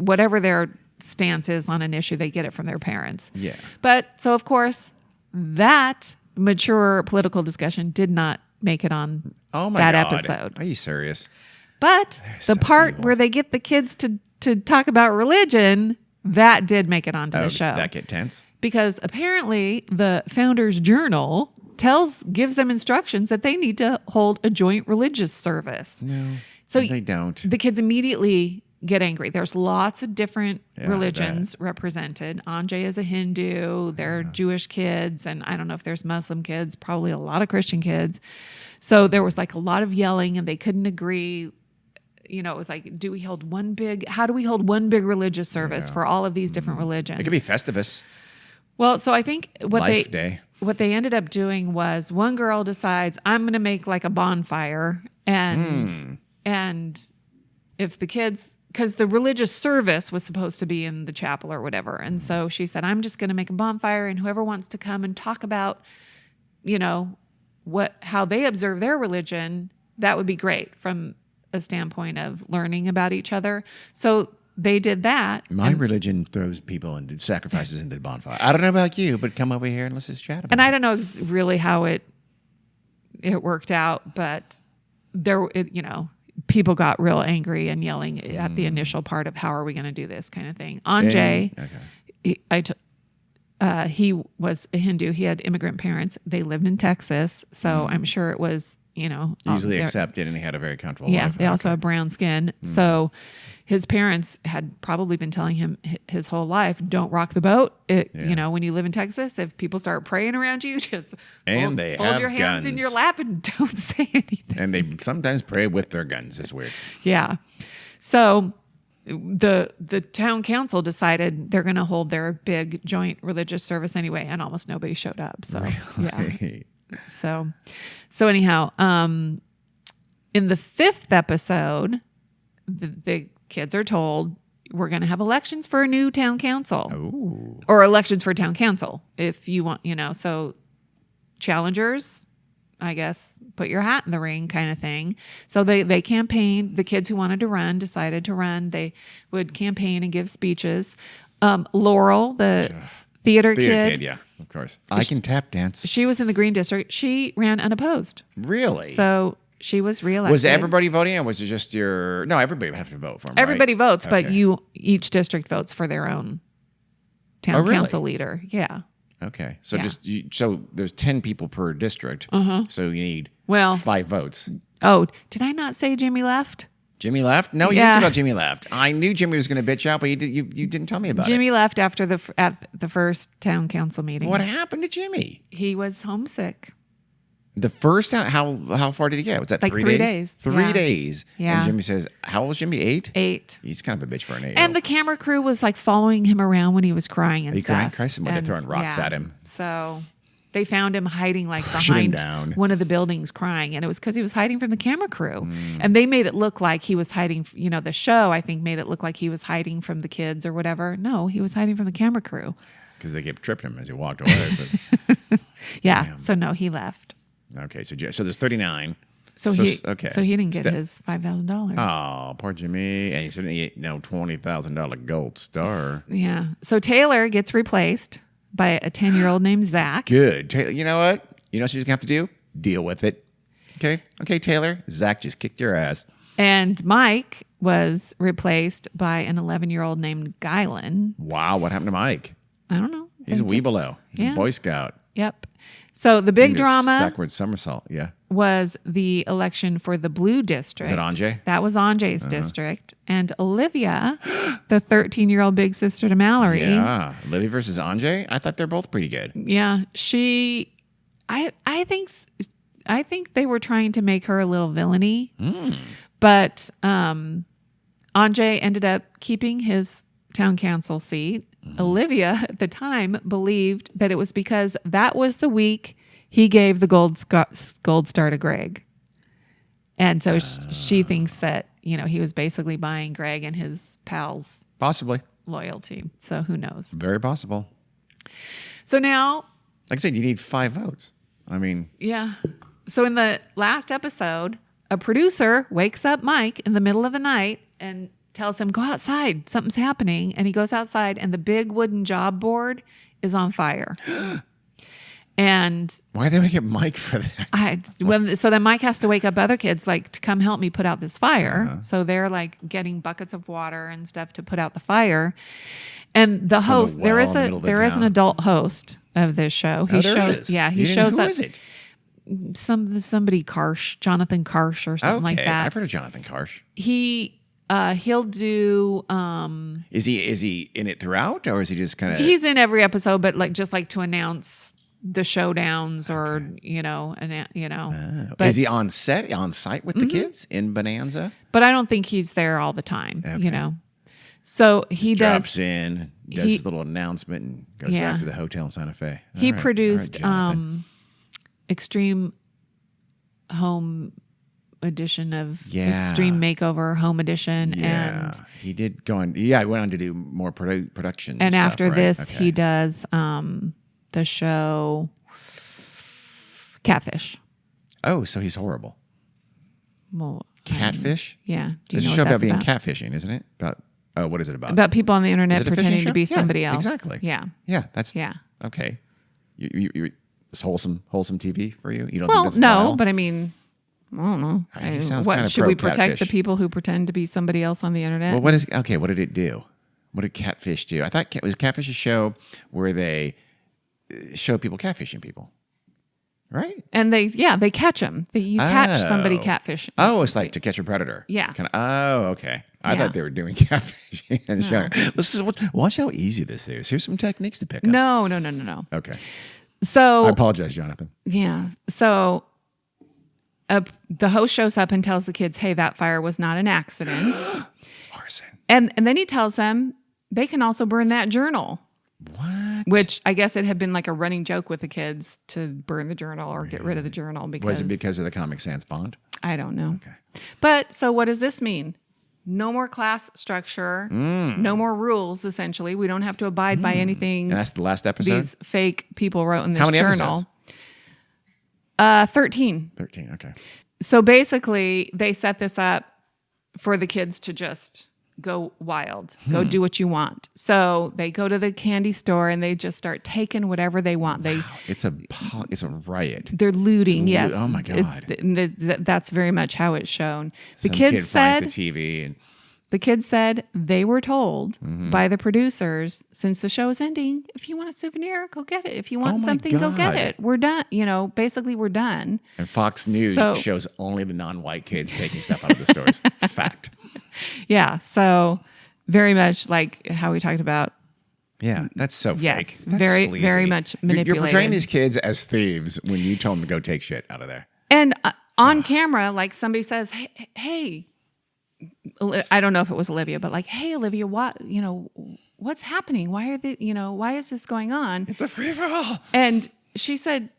Speaker 1: Whatever their stance is on an issue, they get it from their parents.
Speaker 2: Yeah.
Speaker 1: But so of course that mature political discussion did not make it on that episode.
Speaker 2: Are you serious?
Speaker 1: But the part where they get the kids to talk about religion, that did make it onto the show.
Speaker 2: Did that get tense?
Speaker 1: Because apparently the Founders Journal gives them instructions that they need to hold a joint religious service.
Speaker 2: No,
Speaker 1: so
Speaker 2: they don't.
Speaker 1: The kids immediately get angry. There's lots of different religions represented. Anjay is a Hindu. There are Jewish kids, and I don't know if there's Muslim kids, probably a lot of Christian kids. So there was like a lot of yelling, and they couldn't agree. You know, it was like, how do we hold one big religious service for all of these different religions?
Speaker 2: It could be Festivus.
Speaker 1: Well, so I think what
Speaker 2: they
Speaker 1: ended up doing was one girl decides, I'm going to make like a bonfire, and if the kids, because the religious service was supposed to be in the chapel or whatever. And so she said, I'm just going to make a bonfire, and whoever wants to come and talk about, you know, how they observe their religion, that would be great from a standpoint of learning about each other. So they did that.
Speaker 2: My religion throws people and sacrifices into the bonfire. I don't know about you, but come over here and let's just chat about it.
Speaker 1: And I don't know really how it worked out, but you know, people got real angry and yelling at the initial part of how are we going to do this kind of thing. Anjay, he was a Hindu. He had immigrant parents. They lived in Texas, so I'm sure it was, you know,
Speaker 2: easily accepted, and he had a very comfortable life.
Speaker 1: They also have brown skin. So his parents had probably been telling him his whole life, don't rock the boat. You know, when you live in Texas, if people start praying around you, just fold your hands in your lap and don't say anything.
Speaker 2: And they sometimes pray with their guns. It's weird.
Speaker 1: Yeah. So the town council decided they're going to hold their big joint religious service anyway, and almost nobody showed up. So
Speaker 2: really?
Speaker 1: So anyhow, in the 5th episode, the kids are told we're going to have elections for a new town council.
Speaker 2: Ooh.
Speaker 1: Or elections for town council if you want, you know, so challengers, I guess, put your hat in the ring kind of thing. So they campaigned. The kids who wanted to run decided to run. They would campaign and give speeches. Laurel, the theater kid.
Speaker 2: Yeah, of course. I can tap dance.
Speaker 1: She was in the Green District. She ran unopposed.
Speaker 2: Really?
Speaker 1: So she was reelected.
Speaker 2: Was everybody voting, or was it just your... No, everybody would have to vote for him,
Speaker 1: Everybody
Speaker 2: right?
Speaker 1: votes, but each district votes for their own town council leader. Yeah.
Speaker 2: Okay. So so there's 10 people per district. So you need 5 votes.
Speaker 1: Oh, did I not say Jimmy left?
Speaker 2: Jimmy left? No, you didn't say about Jimmy left. I knew Jimmy was going to bitch out, but you didn't tell me about it.
Speaker 1: Jimmy left after at the first town council meeting.
Speaker 2: What happened to Jimmy?
Speaker 1: He was homesick.
Speaker 2: The first time, how far did he get? Was that
Speaker 1: like
Speaker 2: 3
Speaker 1: days?
Speaker 2: 3 days. 3 days.
Speaker 1: Yeah.
Speaker 2: And Jimmy says, how old is Jimmy? 8?
Speaker 1: 8.
Speaker 2: He's kind of a bitch for an 8.
Speaker 1: And the camera crew was like following him around when he was crying and stuff.
Speaker 2: Cry some more. They're throwing rocks at him.
Speaker 1: So they found him hiding like
Speaker 2: Pushing him
Speaker 1: behind
Speaker 2: down.
Speaker 1: one of the buildings crying. And it was because he was hiding from the camera crew. And they made it look like he was hiding, the show, I think, made it look like he was hiding from the kids or whatever. No, he was hiding from the camera crew.
Speaker 2: Because they kept tripping him as he walked away. So,
Speaker 1: Yeah.
Speaker 2: Damn.
Speaker 1: So no, he left.
Speaker 2: okay, so there's 39.
Speaker 1: So he didn't get his $5,000.
Speaker 2: Oh, poor Jimmy. And he certainly no $20,000 gold star.
Speaker 1: Yeah. So Taylor gets replaced by a 10-year-old named Zach.
Speaker 2: Good. You know what? You know what she's going to have to do? Deal with it. Okay? Okay, Taylor. Zach just kicked your ass.
Speaker 1: And Mike was replaced by an 11-year-old named Guylan.
Speaker 2: Wow, what happened to Mike?
Speaker 1: I don't know.
Speaker 2: He's a weebelo. He's a Boy Scout.
Speaker 1: Yep. So the big
Speaker 2: He did a
Speaker 1: drama
Speaker 2: backward somersault. Yeah.
Speaker 1: was the election for the Blue District.
Speaker 2: Is it Anjay?
Speaker 1: That was Anjay's district. And Olivia, the 13-year-old big sister to Mallory.
Speaker 2: Yeah. Libby versus Anjay? I thought they're both pretty good.
Speaker 1: Yeah. I think they were trying to make her a little villainy. But Anjay ended up keeping his town council seat. Olivia at the time believed that it was because that was the week he gave the gold star to Greg. And so she thinks that, he was basically buying Greg and his pals'
Speaker 2: Possibly.
Speaker 1: loyalty. So who knows?
Speaker 2: Very possible.
Speaker 1: So now,
Speaker 2: Like I said, you need 5 votes. I mean,
Speaker 1: yeah. So in the last episode, a producer wakes up Mike in the middle of the night and tells him, go outside, something's happening. And he goes outside and the big wooden job board is on fire. And
Speaker 2: why did they make it Mike for that?
Speaker 1: so then Mike has to wake up other kids to come help me put out this fire. So they're like getting buckets of water and stuff to put out the fire. And the host, there is an adult host of this show.
Speaker 2: There is.
Speaker 1: Yeah, he shows up.
Speaker 2: Who is it?
Speaker 1: Somebody Karsh, Jonathan Karsh or something like that.
Speaker 2: I've heard of Jonathan Karsh.
Speaker 1: He'll do.
Speaker 2: Is he in it throughout, or is he just kind of?
Speaker 1: He's in every episode, but just to announce the showdowns, or But
Speaker 2: is he on site with the kids in Bonanza?
Speaker 1: But I don't think he's there all the time.
Speaker 2: Okay.
Speaker 1: So he
Speaker 2: drops in, does his little announcement, and goes back to the hotel in Santa Fe.
Speaker 1: He produced Extreme Home edition of Extreme Makeover Home Edition.
Speaker 2: Yeah,
Speaker 1: and
Speaker 2: he did go on. Yeah, he went on to do more production.
Speaker 1: And
Speaker 2: stuff,
Speaker 1: after
Speaker 2: right?
Speaker 1: this, he does the show Catfish.
Speaker 2: Oh, so he's horrible.
Speaker 1: Well,
Speaker 2: Catfish?
Speaker 1: Yeah.
Speaker 2: It's a show about being catfishing, isn't it? What is it about?
Speaker 1: About people on the internet
Speaker 2: Is it a
Speaker 1: pretending
Speaker 2: fishing
Speaker 1: to be
Speaker 2: show?
Speaker 1: somebody else.
Speaker 2: Exactly.
Speaker 1: Yeah.
Speaker 2: Yeah, that's okay. You it's wholesome TV for you. You don't think that's vile?
Speaker 1: But I mean, I don't know.
Speaker 2: He sounds kind of
Speaker 1: should we protect
Speaker 2: pro-catfish.
Speaker 1: the people who pretend to be somebody else on the internet?
Speaker 2: Well, what did it do? What did Catfish do? I thought was Catfish a show where they show people catfishing people, right?
Speaker 1: And they catch them. You catch somebody catfishing.
Speaker 2: Oh, it's like To Catch a Predator.
Speaker 1: Yeah.
Speaker 2: Okay. I thought they were doing catfishing and showing. Watch how easy this is. Here's some techniques to pick up.
Speaker 1: No.
Speaker 2: Okay.
Speaker 1: So
Speaker 2: I apologize, Jonathan.
Speaker 1: Yeah. So the host shows up and tells the kids, hey, that fire was not an accident.
Speaker 2: It's arson.
Speaker 1: And then he tells them they can also burn that journal.
Speaker 2: What?
Speaker 1: Which I guess it had been like a running joke with the kids to burn the journal or get rid of the journal.
Speaker 2: Was it because of the Comic Sans bond?
Speaker 1: I don't know.
Speaker 2: Okay.
Speaker 1: But so what does this mean? No more class structure. No more rules, essentially. We don't have to abide by anything.
Speaker 2: And that's the last episode?
Speaker 1: These fake people wrote in this
Speaker 2: How many
Speaker 1: journal.
Speaker 2: Episodes?
Speaker 1: 13.
Speaker 2: 13, okay.
Speaker 1: So basically, they set this up for the kids to just go wild, go do what you want. So they go to the candy store and they just start taking whatever they want.
Speaker 2: Wow. It's a riot.
Speaker 1: They're looting, yes.
Speaker 2: Oh my God.
Speaker 1: That's very much how it's shown.
Speaker 2: Some kid finds the TV and
Speaker 1: the kids said they were told by the producers, since the show is ending, if you want a souvenir, go get it. If you want something, go get it. We're done. Basically we're done.
Speaker 2: And Fox News shows only the non-white kids taking stuff out of the stores. Fact.
Speaker 1: Yeah. So very much like how we talked about.
Speaker 2: Yeah, that's so fake. That's
Speaker 1: very,
Speaker 2: sleazy.
Speaker 1: very much manipulated.
Speaker 2: You're portraying these kids as thieves when you tell them to go take shit out of there.
Speaker 1: And on camera, like somebody says, hey, I don't know if it was Olivia, but like, hey, Olivia, what's happening? Why is this going on?
Speaker 2: It's a free for all.
Speaker 1: And she said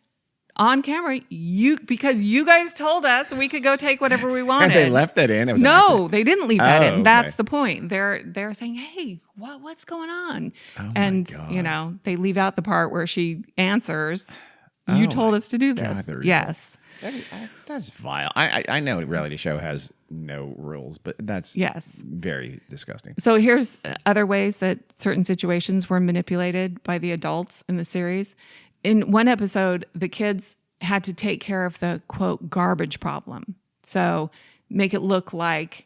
Speaker 1: on camera, because you guys told us we could go take whatever we wanted.
Speaker 2: And they left that in? It was
Speaker 1: No, they didn't leave that in.
Speaker 2: okay.
Speaker 1: That's the point. They're saying, hey, what's going on?
Speaker 2: Oh
Speaker 1: and,
Speaker 2: my God.
Speaker 1: they leave out the part where she answers, you told us to do this.
Speaker 2: God,
Speaker 1: yes.
Speaker 2: That's vile. I know a reality show has no rules, but that's very disgusting.
Speaker 1: So here's other ways that certain situations were manipulated by the adults in the series. In one episode, the kids had to take care of the, quote, garbage problem. So make it look like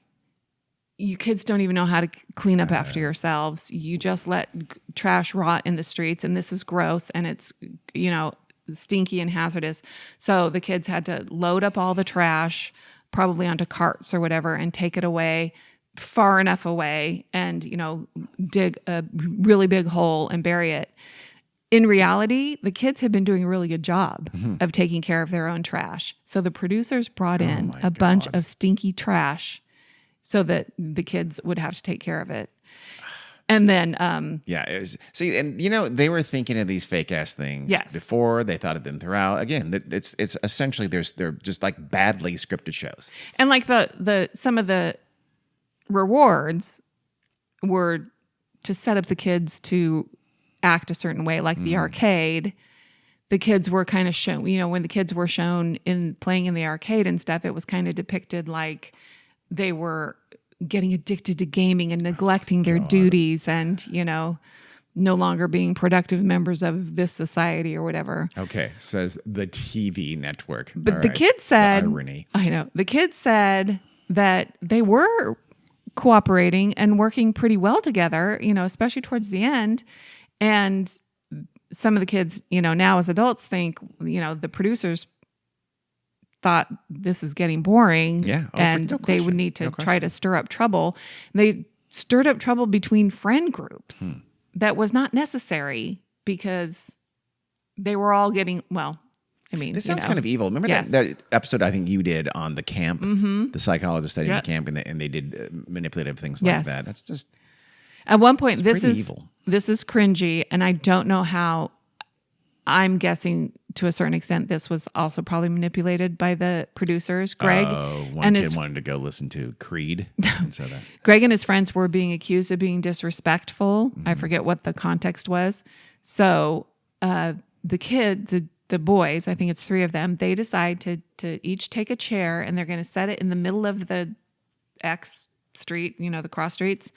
Speaker 1: you kids don't even know how to clean up after yourselves. You just let trash rot in the streets, and this is gross, and it's, stinky and hazardous. So the kids had to load up all the trash, probably onto carts or whatever, and take it away far enough away and, dig a really big hole and bury it. In reality, the kids had been doing a really good job of taking care of their own trash. So the producers brought in a bunch of stinky trash so that the kids would have to take care of it. And then,
Speaker 2: it was, see, and they were thinking of these fake ass things before. They thought of them throughout. Again, it's essentially they're just like badly scripted shows.
Speaker 1: And like the some of the rewards were to set up the kids to act a certain way, like the arcade. The kids were kind of shown, when the kids were shown in playing in the arcade and stuff, it was kind of depicted like they were getting addicted to gaming and neglecting their duties and, no longer being productive members of this society or whatever.
Speaker 2: Okay, says the TV network.
Speaker 1: But the kids said, irony. I know, the kids said that they were cooperating and working pretty well together, especially towards the end. And some of the kids, now as adults think, the producers thought this is getting boring and they would need to try to stir up trouble. They stirred up trouble between friend groups that was not necessary because they were all getting,
Speaker 2: this sounds kind of evil. Remember that episode I think you did on the camp, the psychologist studying the camp, and they did manipulative things like that. That's just...
Speaker 1: At one point, this is
Speaker 2: evil.
Speaker 1: This is cringy, and I don't know how. I'm guessing to a certain extent this was also probably manipulated by the producers. Greg
Speaker 2: one kid wanted to go listen to Creed. And so
Speaker 1: Greg and his friends were being accused of being disrespectful. I forget what the context was. So the boys, I think it's 3 of them, they decide to each take a chair and they're going to set it in the middle of the X street, the cross streets.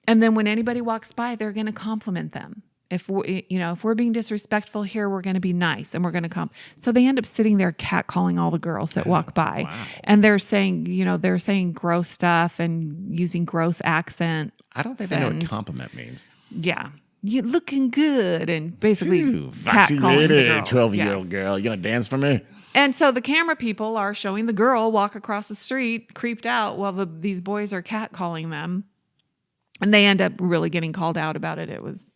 Speaker 1: And then when anybody walks by, they're going to compliment them. If we're being disrespectful here, we're going to be nice and we're going to So they end up sitting there catcalling all the girls that walk by.
Speaker 2: Wow.
Speaker 1: And they're saying gross stuff and using gross accent.
Speaker 2: I don't think they know what compliment means.
Speaker 1: Yeah. You're looking good and basically
Speaker 2: catcalling the girls. 12-year-old girl, you going to dance for me?
Speaker 1: And so the camera people are showing the girl walk across the street, creeped out, while these boys are catcalling them. And they end up really getting called out about it. It was,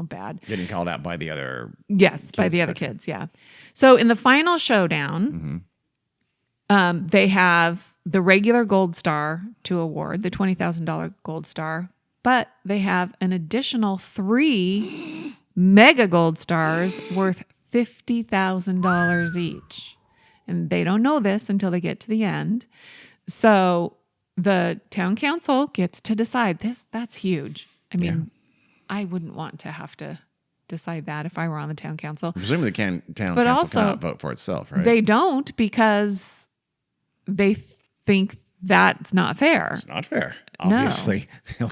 Speaker 1: bad.
Speaker 2: Getting called out by the other
Speaker 1: kids, by the other kids, yeah. So in the final showdown, they have the regular gold star to award, the $20,000 gold star, but they have an additional 3 mega gold stars worth $50,000 each. And they don't know this until they get to the end. So the town council gets to decide this. That's huge. I mean, I wouldn't want to have to decide that if I were on the town council.
Speaker 2: Presumably the town council cannot vote for itself, right?
Speaker 1: They don't because they think that's not fair.
Speaker 2: It's not fair. Obviously. No.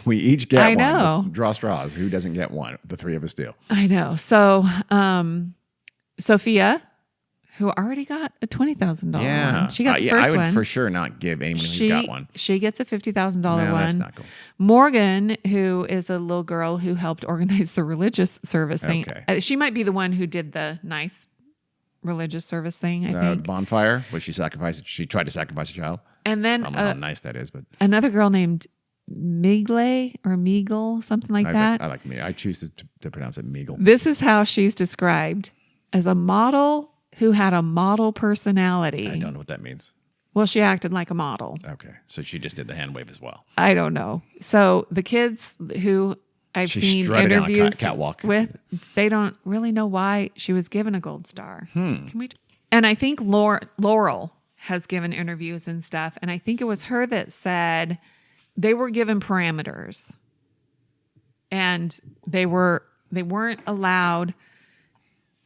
Speaker 2: We each get one.
Speaker 1: Know.
Speaker 2: Let's draw straws. Who doesn't get one? The 3 of us do.
Speaker 1: I know. So Sophia, who already got a $20,000 one. She got the first one.
Speaker 2: I would for sure not give anyone who's got one.
Speaker 1: She gets a $50,000 one.
Speaker 2: That's not cool.
Speaker 1: Morgan, who is a little girl who helped organize the religious service thing. She might be the one who did the nice religious service thing, I think.
Speaker 2: Bonfire, where she tried to sacrifice a child.
Speaker 1: And then
Speaker 2: I don't know how nice that is, but
Speaker 1: another girl named Meagle, something like that.
Speaker 2: I like me. I choose to pronounce it Meagle.
Speaker 1: This is how she's described: as a model who had a model personality.
Speaker 2: I don't know what that means.
Speaker 1: Well, she acted like a model.
Speaker 2: Okay. So she just did the hand wave as well.
Speaker 1: I don't know. So the kids who I've
Speaker 2: She
Speaker 1: seen
Speaker 2: strutted down a
Speaker 1: interviews
Speaker 2: catwalk.
Speaker 1: with, they don't really know why she was given a gold star.
Speaker 2: Hmm.
Speaker 1: And I think Laurel has given interviews and stuff, and I think it was her that said they were given parameters, and they weren't allowed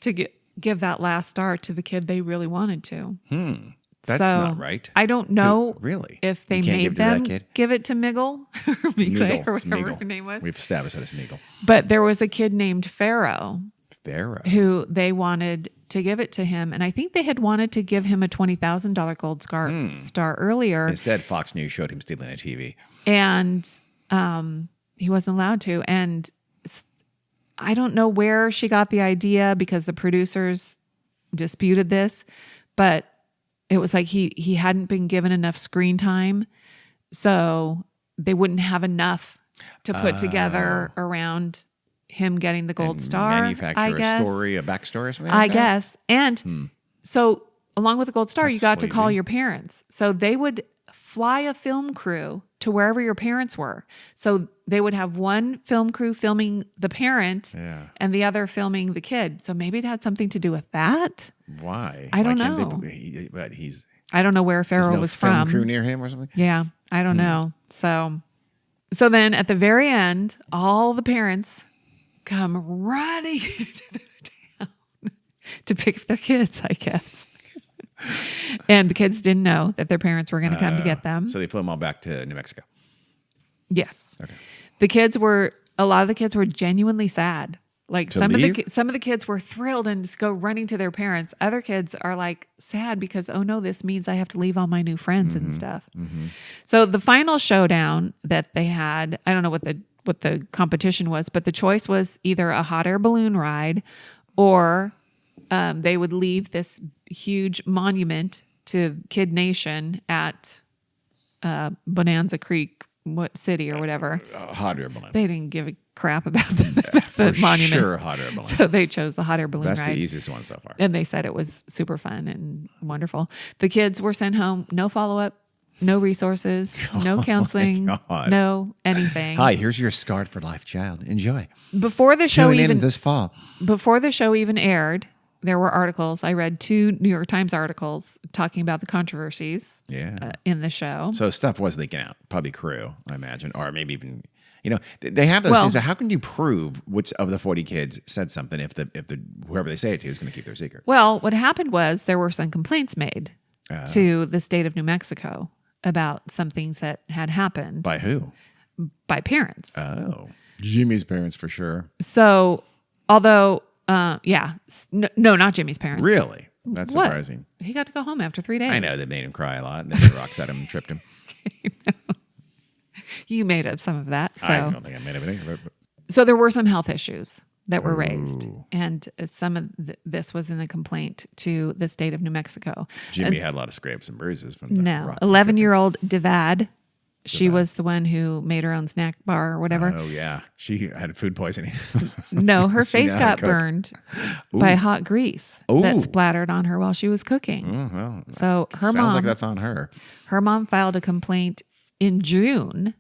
Speaker 1: to give that last star to the kid they really wanted to.
Speaker 2: That's not right.
Speaker 1: I don't know
Speaker 2: really
Speaker 1: if they
Speaker 2: You can't
Speaker 1: made
Speaker 2: give it to that
Speaker 1: them
Speaker 2: kid?
Speaker 1: give it to Miggle or
Speaker 2: Meagle.
Speaker 1: or
Speaker 2: It's
Speaker 1: whatever
Speaker 2: Meagle.
Speaker 1: her name was.
Speaker 2: We've established that it's Meagle.
Speaker 1: But there was a kid named Pharaoh
Speaker 2: Pharaoh.
Speaker 1: who they wanted to give it to him. And I think they had wanted to give him a $20,000 gold star earlier.
Speaker 2: Instead, Fox News showed him stealing a TV.
Speaker 1: And he wasn't allowed to. And I don't know where she got the idea because the producers disputed this, but it was like he hadn't been given enough screen time, so they wouldn't have enough to put together around him getting the gold star.
Speaker 2: Manufacture a story, a backstory or something
Speaker 1: I
Speaker 2: like that?
Speaker 1: guess. And so along with the gold star, you got to call
Speaker 2: sleazy.
Speaker 1: your parents. So they would fly a film crew to wherever your parents were. So they would have one film crew filming the parent and the other filming the kid. So maybe it had something to do with that.
Speaker 2: Why?
Speaker 1: I don't
Speaker 2: Why can't
Speaker 1: know.
Speaker 2: But
Speaker 1: I don't know where
Speaker 2: there's
Speaker 1: Pharaoh
Speaker 2: no
Speaker 1: was
Speaker 2: film
Speaker 1: from.
Speaker 2: crew near him or something?
Speaker 1: Yeah, I don't know. So then at the very end, all the parents come running into the town to pick up their kids, I guess. And the kids didn't know that their parents were going to come to get them.
Speaker 2: So they flew them all back to New Mexico.
Speaker 1: Yes.
Speaker 2: Okay.
Speaker 1: A lot of the kids were genuinely sad. Like
Speaker 2: To
Speaker 1: some
Speaker 2: leave?
Speaker 1: of the kids were thrilled and just go running to their parents. Other kids are like sad because, oh no, this means I have to leave all my new friends and stuff. So the final showdown that they had, I don't know what the competition was, but the choice was either a hot air balloon ride or they would leave this huge monument to Kid Nation at Bonanza Creek, what city or whatever.
Speaker 2: Hot air balloon.
Speaker 1: They didn't give a crap about the monument.
Speaker 2: Sure, hot air balloon.
Speaker 1: So they chose the hot air balloon
Speaker 2: That's
Speaker 1: ride.
Speaker 2: the easiest one so far.
Speaker 1: And they said it was super fun and wonderful. The kids were sent home, no follow-up, no resources, no counseling,
Speaker 2: God.
Speaker 1: no anything.
Speaker 2: Hi, here's your Scarred for Life child. Enjoy.
Speaker 1: Before the show
Speaker 2: Tune in this fall.
Speaker 1: even aired, there were articles. I read 2 New York Times articles talking about the controversies in the show.
Speaker 2: So stuff was leaking out. Probably crew, I imagine. Or maybe even, they have those things, but how can you prove which of the 40 kids said something if the whoever they say it to is going to keep their secret?
Speaker 1: Well, what happened was there were some complaints made to the state of New Mexico about some things that had happened.
Speaker 2: By who?
Speaker 1: By parents.
Speaker 2: Oh. Jimmy's parents for sure.
Speaker 1: So, although, no, not Jimmy's parents.
Speaker 2: Really? That's
Speaker 1: What?
Speaker 2: surprising.
Speaker 1: He got to go home after 3 days.
Speaker 2: I know they made him cry a lot and they threw rocks at him and tripped him.
Speaker 1: You made up some of that. So.
Speaker 2: I don't think I made anything.
Speaker 1: So there were some health issues that were raised, and some of this was in the complaint to the state of New Mexico.
Speaker 2: Jimmy had a lot of scrapes and bruises from the rocks.
Speaker 1: 11-year-old Devad, she was the one who made her own snack bar or whatever.
Speaker 2: Oh, yeah. She had food poisoning.
Speaker 1: No, her face
Speaker 2: knew how
Speaker 1: got
Speaker 2: to cook.
Speaker 1: burned by hot grease that
Speaker 2: Ooh.
Speaker 1: splattered on her while she was cooking.
Speaker 2: Oh, well,
Speaker 1: So her
Speaker 2: sounds like that's on her.
Speaker 1: mom filed a complaint in June.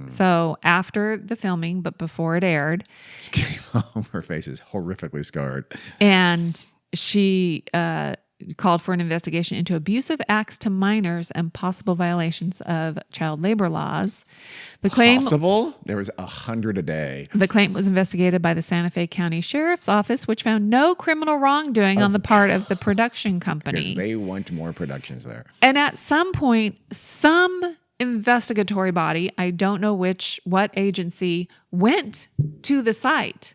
Speaker 1: So after the filming, but before it aired.
Speaker 2: She came home. Her face is horrifically scarred.
Speaker 1: And she called for an investigation into abusive acts to minors and possible violations of child labor laws.
Speaker 2: Possible? There was 100 a day.
Speaker 1: The claim was investigated by the Santa Fe County Sheriff's Office, which found no criminal wrongdoing on the part of the production company.
Speaker 2: Because they want more productions there.
Speaker 1: And at some point, some investigatory body, I don't know what agency, went to the site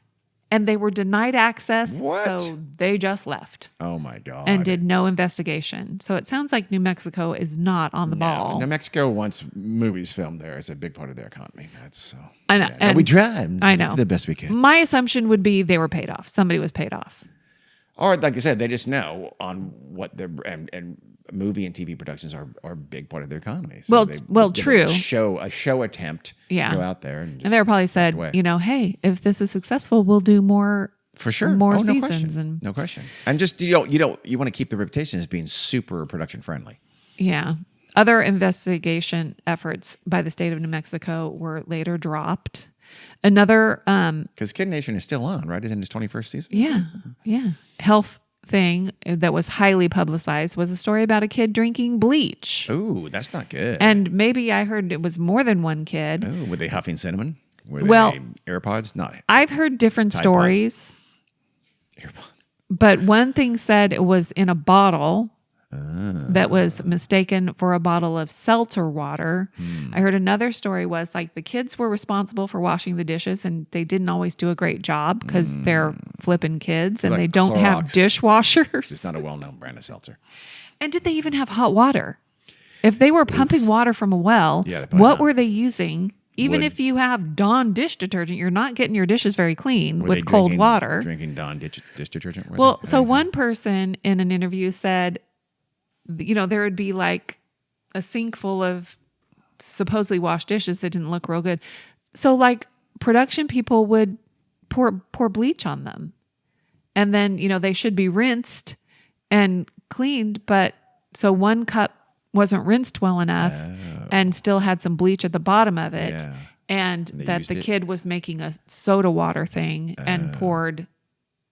Speaker 1: and they were denied access.
Speaker 2: What?
Speaker 1: So they just left
Speaker 2: Oh, my God.
Speaker 1: and did no investigation. So it sounds like New Mexico is not on the ball.
Speaker 2: New Mexico wants movies filmed there. It's a big part of their economy. That's so.
Speaker 1: I know.
Speaker 2: Yeah.
Speaker 1: And
Speaker 2: we tried.
Speaker 1: I know.
Speaker 2: The best we can.
Speaker 1: My assumption would be they were paid off. Somebody was paid off.
Speaker 2: Or, like I said, they just know on what their and movie and TV productions are a big part of their economy. So
Speaker 1: Well,
Speaker 2: they
Speaker 1: well,
Speaker 2: give
Speaker 1: true.
Speaker 2: A show attempt.
Speaker 1: Yeah.
Speaker 2: To go out there and
Speaker 1: And they were probably said,
Speaker 2: away.
Speaker 1: hey, if this is successful, we'll do more.
Speaker 2: For sure.
Speaker 1: More
Speaker 2: no
Speaker 1: seasons.
Speaker 2: question.
Speaker 1: And
Speaker 2: No question. And just you want to keep the reputation as being super production friendly.
Speaker 1: Yeah. Other investigation efforts by the state of New Mexico were later dropped. Another,
Speaker 2: Because Kid Nation is still on, right? It's in its 21st season.
Speaker 1: yeah, health thing that was highly publicized was a story about a kid drinking bleach.
Speaker 2: Ooh, that's not good.
Speaker 1: And maybe I heard it was more than one kid.
Speaker 2: Oh, were they huffing cinnamon? Were
Speaker 1: Well,
Speaker 2: they AirPods? No.
Speaker 1: I've heard different
Speaker 2: Tide
Speaker 1: stories,
Speaker 2: AirPods.
Speaker 1: but one thing said it was in a bottle that was mistaken for a bottle of seltzer water. I heard another story was like the kids were responsible for washing the dishes and they didn't always do a great job because they're flipping kids and
Speaker 2: Like
Speaker 1: they don't have
Speaker 2: Clorox.
Speaker 1: dishwashers.
Speaker 2: It's not a well-known brand of seltzer.
Speaker 1: And did they even have hot water? If they were pumping water from a well,
Speaker 2: Yeah, they probably
Speaker 1: what
Speaker 2: not.
Speaker 1: were they using? Even
Speaker 2: Would-
Speaker 1: if you have Dawn dish detergent, you're not getting your dishes very clean
Speaker 2: Were they
Speaker 1: with cold
Speaker 2: drinking-
Speaker 1: water.
Speaker 2: Drinking Dawn dish detergent? Were
Speaker 1: Well,
Speaker 2: they?
Speaker 1: so one person in an interview said, there would be like a sink full of supposedly washed dishes that didn't look real good. So like production people would pour bleach on them. And then, they should be rinsed and cleaned, but so one cup wasn't rinsed well enough and still had some bleach at the bottom of it.
Speaker 2: Yeah.
Speaker 1: And
Speaker 2: They
Speaker 1: that
Speaker 2: used
Speaker 1: the
Speaker 2: it.
Speaker 1: kid was making a soda water thing and poured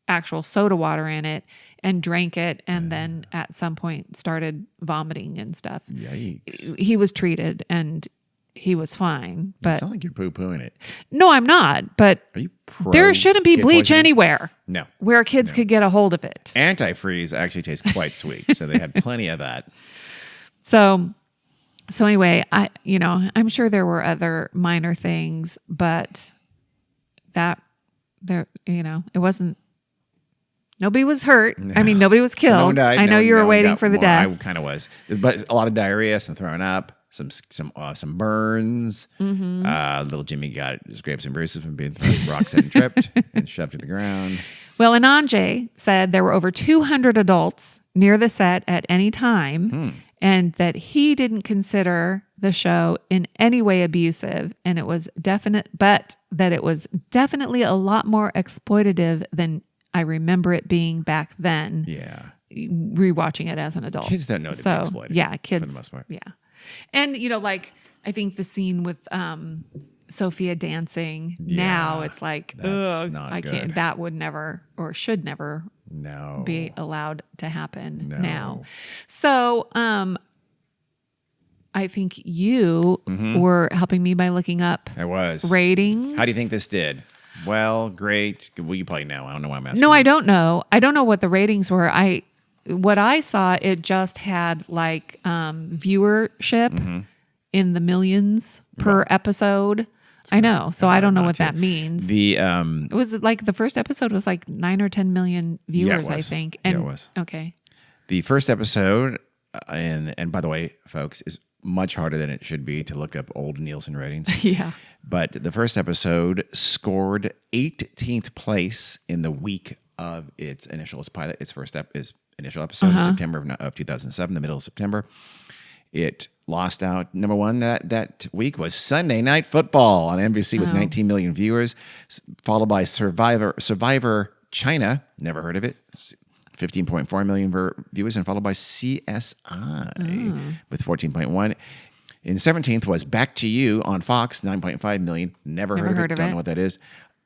Speaker 1: actual soda water in it and drank it and then at some point started vomiting and stuff.
Speaker 2: Yikes.
Speaker 1: He was treated and he was fine.
Speaker 2: It
Speaker 1: But
Speaker 2: sounds like you're poo-pooing it.
Speaker 1: no, I'm not. But
Speaker 2: Are you
Speaker 1: there shouldn't be
Speaker 2: kid
Speaker 1: bleach
Speaker 2: poisoning?
Speaker 1: anywhere
Speaker 2: No.
Speaker 1: where kids could get a hold of it.
Speaker 2: Antifreeze actually tastes quite sweet, so they had plenty of that.
Speaker 1: So anyway, I'm sure there were other minor things, but that there, it wasn't. Nobody was hurt. I mean, nobody was
Speaker 2: So no one
Speaker 1: killed.
Speaker 2: died,
Speaker 1: I
Speaker 2: no
Speaker 1: know
Speaker 2: one-
Speaker 1: you were
Speaker 2: no one
Speaker 1: waiting
Speaker 2: got
Speaker 1: for the
Speaker 2: more. I
Speaker 1: death.
Speaker 2: kind of was, but a lot of diarrhea, some throwing up, some burns. Little Jimmy got scrapes and bruises from being thrown rocks and tripped and shoved to the ground.
Speaker 1: Well, Ananje said there were over 200 adults near the set at any time, and that he didn't consider the show in any way abusive, and it was but that it was definitely a lot more exploitative than I remember it being back then.
Speaker 2: Yeah.
Speaker 1: Rewatching it as an adult,
Speaker 2: Kids don't know to be exploited.
Speaker 1: Yeah, kids
Speaker 2: for the most part.
Speaker 1: Yeah, and I think the scene with Sophia dancing now, it's like,
Speaker 2: that's
Speaker 1: ugh,
Speaker 2: not
Speaker 1: I
Speaker 2: good.
Speaker 1: can't. That would never or should never
Speaker 2: No.
Speaker 1: be allowed to happen
Speaker 2: No.
Speaker 1: now. So, I think you were helping me by looking up
Speaker 2: I was.
Speaker 1: ratings.
Speaker 2: How do you think this did? Well, great. Well, you probably know. I don't know why I'm asking.
Speaker 1: No,
Speaker 2: you.
Speaker 1: I don't know. I don't know what the ratings were. What I saw, it just had like viewership in the millions per episode. I know. So I don't know what that means.
Speaker 2: The
Speaker 1: It was like the first episode was like 9 or 10 million viewers, I
Speaker 2: was.
Speaker 1: think.
Speaker 2: Yeah,
Speaker 1: And
Speaker 2: it was.
Speaker 1: okay.
Speaker 2: The first episode, and by the way, folks, is much harder than it should be to look up old Nielsen ratings.
Speaker 1: Yeah.
Speaker 2: But the first episode scored 18th place in the week of its initial pilot. Its initial episode, September of 2007, the middle of September. It lost out. Number one that week was Sunday Night Football on NBC with 19 million viewers, followed by Survivor China. Never heard of it. 15.4 million viewers, and followed by CSI with 14.1. In 17th was Back to You on Fox, 9.5 million. Never heard of it. Don't know what that is.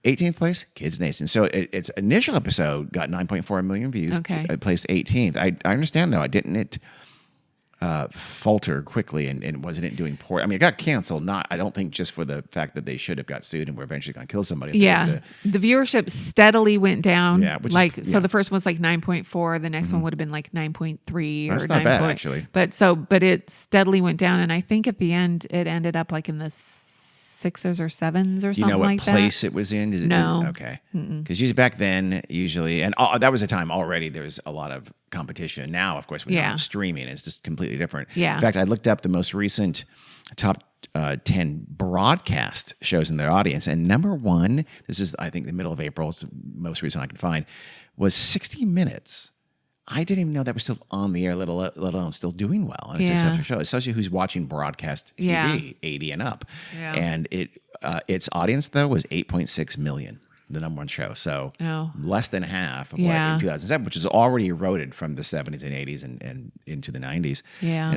Speaker 2: 18th place, Kids Nation. So its initial episode got 9.4 million views.
Speaker 1: Okay.
Speaker 2: It placed 18th. I understand, though. It falter quickly and wasn't it doing poor. I mean, it got canceled. I don't think just for the fact that they should have got sued and were eventually going to kill somebody.
Speaker 1: Yeah. The viewership steadily went down.
Speaker 2: Yeah,
Speaker 1: so the first one was like 9.4. The next one would have been like 9.3
Speaker 2: That's
Speaker 1: or
Speaker 2: not
Speaker 1: 9.
Speaker 2: bad, actually.
Speaker 1: But it steadily went down. And I think at the end, it ended up like in the 6s or 7s or something like that.
Speaker 2: You know what place it was in? Is it
Speaker 1: No.
Speaker 2: Okay. Because usually back then, and that was a time already there was a lot of competition. Now, of course, we have streaming. It's just completely different.
Speaker 1: Yeah.
Speaker 2: In fact, I looked up the most recent top 10 broadcast shows in their audience, and number one, this is, I think, the middle of April, it's the most recent I could find, was 60 Minutes. I didn't even know that was still on the air, let alone still doing well on a successful show, especially who's watching broadcast TV, 80 and up.
Speaker 1: Yeah.
Speaker 2: And its audience, though, was 8.6 million, the number one show. So less than half of what in 2007, which is already eroded from the 70s and 80s and into the 90s.
Speaker 1: Yeah.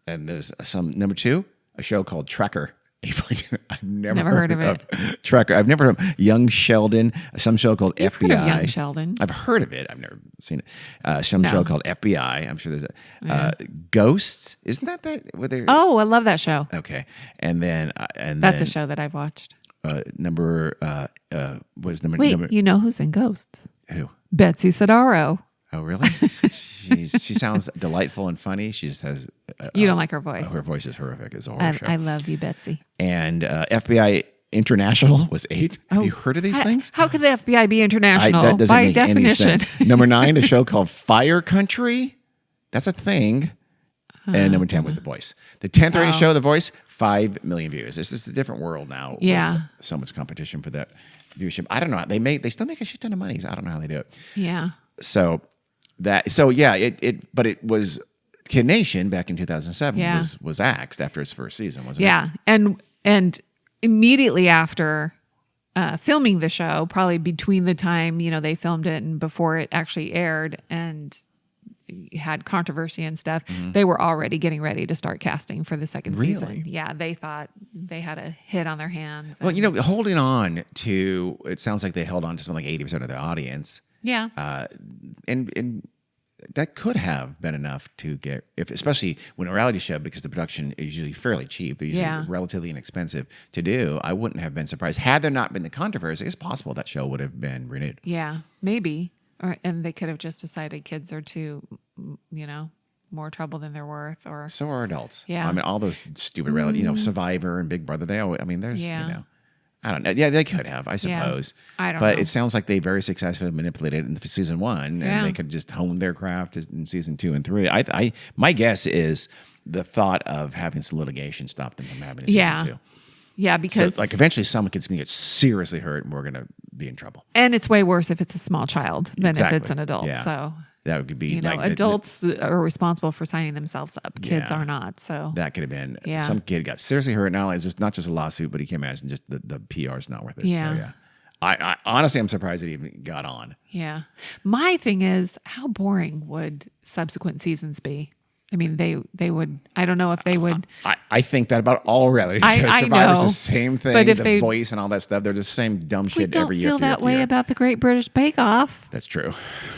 Speaker 2: And there's some, number two, a show called Trekker. 8.2. I've never
Speaker 1: Never heard of it.
Speaker 2: Trucker. I've never heard of Young Sheldon. Some show called
Speaker 1: You've
Speaker 2: FBI.
Speaker 1: heard of Young Sheldon.
Speaker 2: I've heard of it. I've never seen it. Some
Speaker 1: No.
Speaker 2: show called FBI. I'm sure there's Ghosts. Isn't that? Were there?
Speaker 1: Oh, I love that show.
Speaker 2: Okay. And then
Speaker 1: That's a show that I've watched.
Speaker 2: Number was number.
Speaker 1: Wait,
Speaker 2: number,
Speaker 1: you know who's in Ghosts?
Speaker 2: who?
Speaker 1: Betsy Sidaro.
Speaker 2: Oh, really? She sounds delightful and funny. She just has.
Speaker 1: You don't like her voice.
Speaker 2: Her voice is horrific. It's a horror show.
Speaker 1: I love you, Betsy.
Speaker 2: And FBI International was 8. Have you heard of these things?
Speaker 1: How could the FBI be international?
Speaker 2: That doesn't
Speaker 1: by
Speaker 2: make
Speaker 1: definition.
Speaker 2: any sense. Number 9, a show called Fire Country. That's a thing. And number 10 was The Voice. The 10th rated show, The Voice, 5 million views. It's just a different world now.
Speaker 1: Yeah.
Speaker 2: With so much competition for that viewership. I don't know. They still make a shit ton of money. So I don't know how they do it.
Speaker 1: Yeah.
Speaker 2: But it was Kid Nation back in 2007 was axed after its first season, wasn't it?
Speaker 1: Yeah. And immediately after filming the show, probably between the time, they filmed it and before it actually aired and had controversy and stuff, they were already getting ready to start casting for the second season. Yeah, they thought they had a hit on their hands.
Speaker 2: Well, holding on to, it sounds like they held on to something like 80% of their audience.
Speaker 1: Yeah.
Speaker 2: And that could have been enough to get, especially when a reality show, because the production is usually fairly cheap, they're usually relatively inexpensive to do. I wouldn't have been surprised. Had there not been the controversy, it's possible that show would have been renewed.
Speaker 1: Yeah, maybe. And they could have just decided kids are too, more trouble than they're worth. Or
Speaker 2: so are adults.
Speaker 1: Yeah.
Speaker 2: I mean, all those stupid reality, Survivor and Big Brother, there's, I don't know. Yeah, they could have, I suppose.
Speaker 1: I don't know.
Speaker 2: But it sounds like they very successfully manipulated it in season 1, and they could just hone their craft in season 2 and 3. My guess is the thought of having some litigation stop them from having a season 2.
Speaker 1: Yeah, because
Speaker 2: eventually some kids can get seriously hurt, and we're going to be in trouble.
Speaker 1: And it's way worse if it's a small child than if it's an adult.
Speaker 2: Yeah.
Speaker 1: So
Speaker 2: that would be
Speaker 1: adults are responsible for signing themselves up. Kids are not. So
Speaker 2: that could have been some kid got seriously hurt. Now it's just not just a lawsuit, but you can imagine just the PR is not worth it.
Speaker 1: Yeah.
Speaker 2: So, yeah. I honestly, I'm surprised it even got on.
Speaker 1: Yeah. My thing is, how boring would subsequent seasons be? I mean, they would. I don't know if they would.
Speaker 2: I think that about all reality shows.
Speaker 1: I
Speaker 2: Survivor's
Speaker 1: know,
Speaker 2: the same thing.
Speaker 1: but if
Speaker 2: the Voice and all that stuff, they're just the same dumb shit every year.
Speaker 1: We don't feel that way about the Great British Bake Off.
Speaker 2: That's true.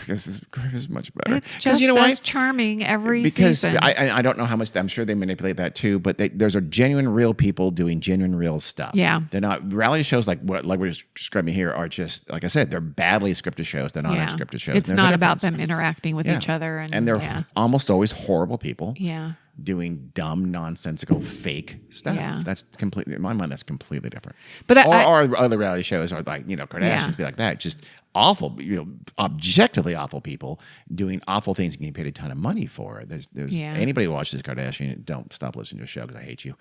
Speaker 2: This is much better.
Speaker 1: It's just as charming every season.
Speaker 2: I don't know how much. I'm sure they manipulate that too. But there's genuine, real people doing genuine, real stuff.
Speaker 1: Yeah,
Speaker 2: they're not reality shows like we're describing here. Are just like I said, they're badly scripted shows. They're not unscripted shows.
Speaker 1: It's not about them interacting with each other, and
Speaker 2: they're almost always horrible people.
Speaker 1: Yeah.
Speaker 2: Doing dumb, nonsensical, fake stuff.
Speaker 1: Yeah.
Speaker 2: That's completely, in my mind, that's completely different.
Speaker 1: But
Speaker 2: or other reality shows are like, Kardashians be like that. Just awful, objectively awful people doing awful things and getting paid a ton of money for it. There's anybody who watches Kardashian, don't stop listening to a show because I hate you.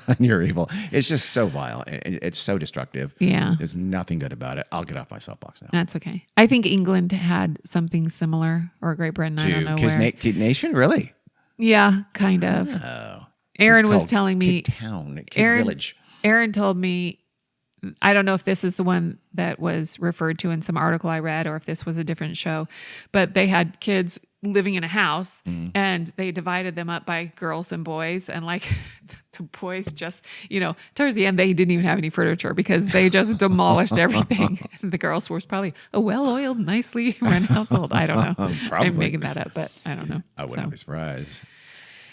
Speaker 2: And you're evil. It's just so vile. It's so destructive.
Speaker 1: Yeah.
Speaker 2: There's nothing good about it. I'll get off my soapbox now.
Speaker 1: That's okay. I think England had something similar, or Great Britain. I don't know where.
Speaker 2: Kid Nation, really?
Speaker 1: Yeah, kind of.
Speaker 2: Oh.
Speaker 1: Aaron was telling me.
Speaker 2: Kid Village.
Speaker 1: Aaron told me, I don't know if this is the one that was referred to in some article I read or if this was a different show, but they had kids living in a house and they divided them up by girls and boys. And like the boys just, towards the end, they didn't even have any furniture because they just demolished everything. And the girls were probably a well-oiled, nicely run household. I don't know. I'm making that up, but I don't know.
Speaker 2: I wouldn't be surprised.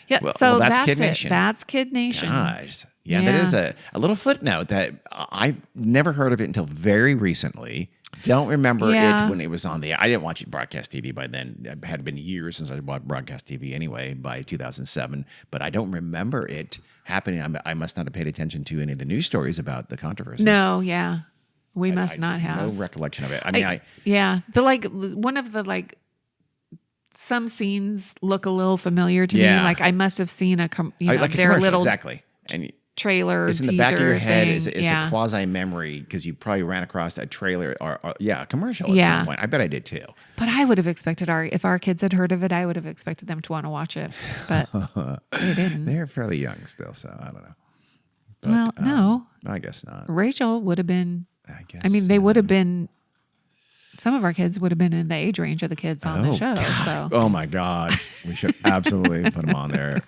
Speaker 1: Yeah, so that's Kid Nation. That's Kid Nation.
Speaker 2: Gosh. Yeah, that is a little footnote that I've never heard of it until very recently. Don't remember it when it was on the. I didn't watch broadcast TV by then. It had been years since I watched broadcast TV anyway, by 2007. But I don't remember it happening. I must not have paid attention to any of the news stories about the controversies.
Speaker 1: No, yeah. We must not have.
Speaker 2: No recollection of it. I mean,
Speaker 1: one of the some scenes look a little familiar to me. Like I must have seen their little
Speaker 2: exactly. And
Speaker 1: trailer.
Speaker 2: It's in the back of your head. It's a quasi memory because you probably ran across a trailer or a commercial at some point. I bet I did too.
Speaker 1: But I would have expected if our kids had heard of it, I would have expected them to want to watch it. But they didn't.
Speaker 2: They're fairly young still, so I don't know. But,
Speaker 1: no.
Speaker 2: I guess not.
Speaker 1: Rachel would have been.
Speaker 2: I
Speaker 1: mean, they would have been. Some of our kids would have been in the age range of the kids on the show.
Speaker 2: God.
Speaker 1: So.
Speaker 2: Oh my God, we should absolutely put them on there.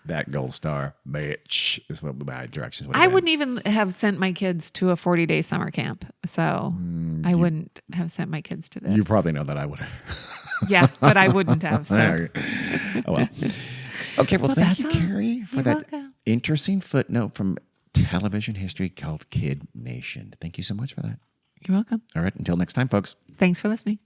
Speaker 2: That gold star, bitch, is what my directions would
Speaker 1: I
Speaker 2: have been.
Speaker 1: wouldn't even have sent my kids to a 40-day summer camp. So I wouldn't have sent my kids to this.
Speaker 2: You probably know that I would have.
Speaker 1: Yeah, but I wouldn't have. So.
Speaker 2: Oh, well. Okay, well, thank you,
Speaker 1: that's all.
Speaker 2: Carrie, for
Speaker 1: You're
Speaker 2: that
Speaker 1: welcome.
Speaker 2: interesting footnote from television history called Kid Nation. Thank you so much for that.
Speaker 1: You're welcome.
Speaker 2: All right, until next time, folks.
Speaker 1: Thanks for listening.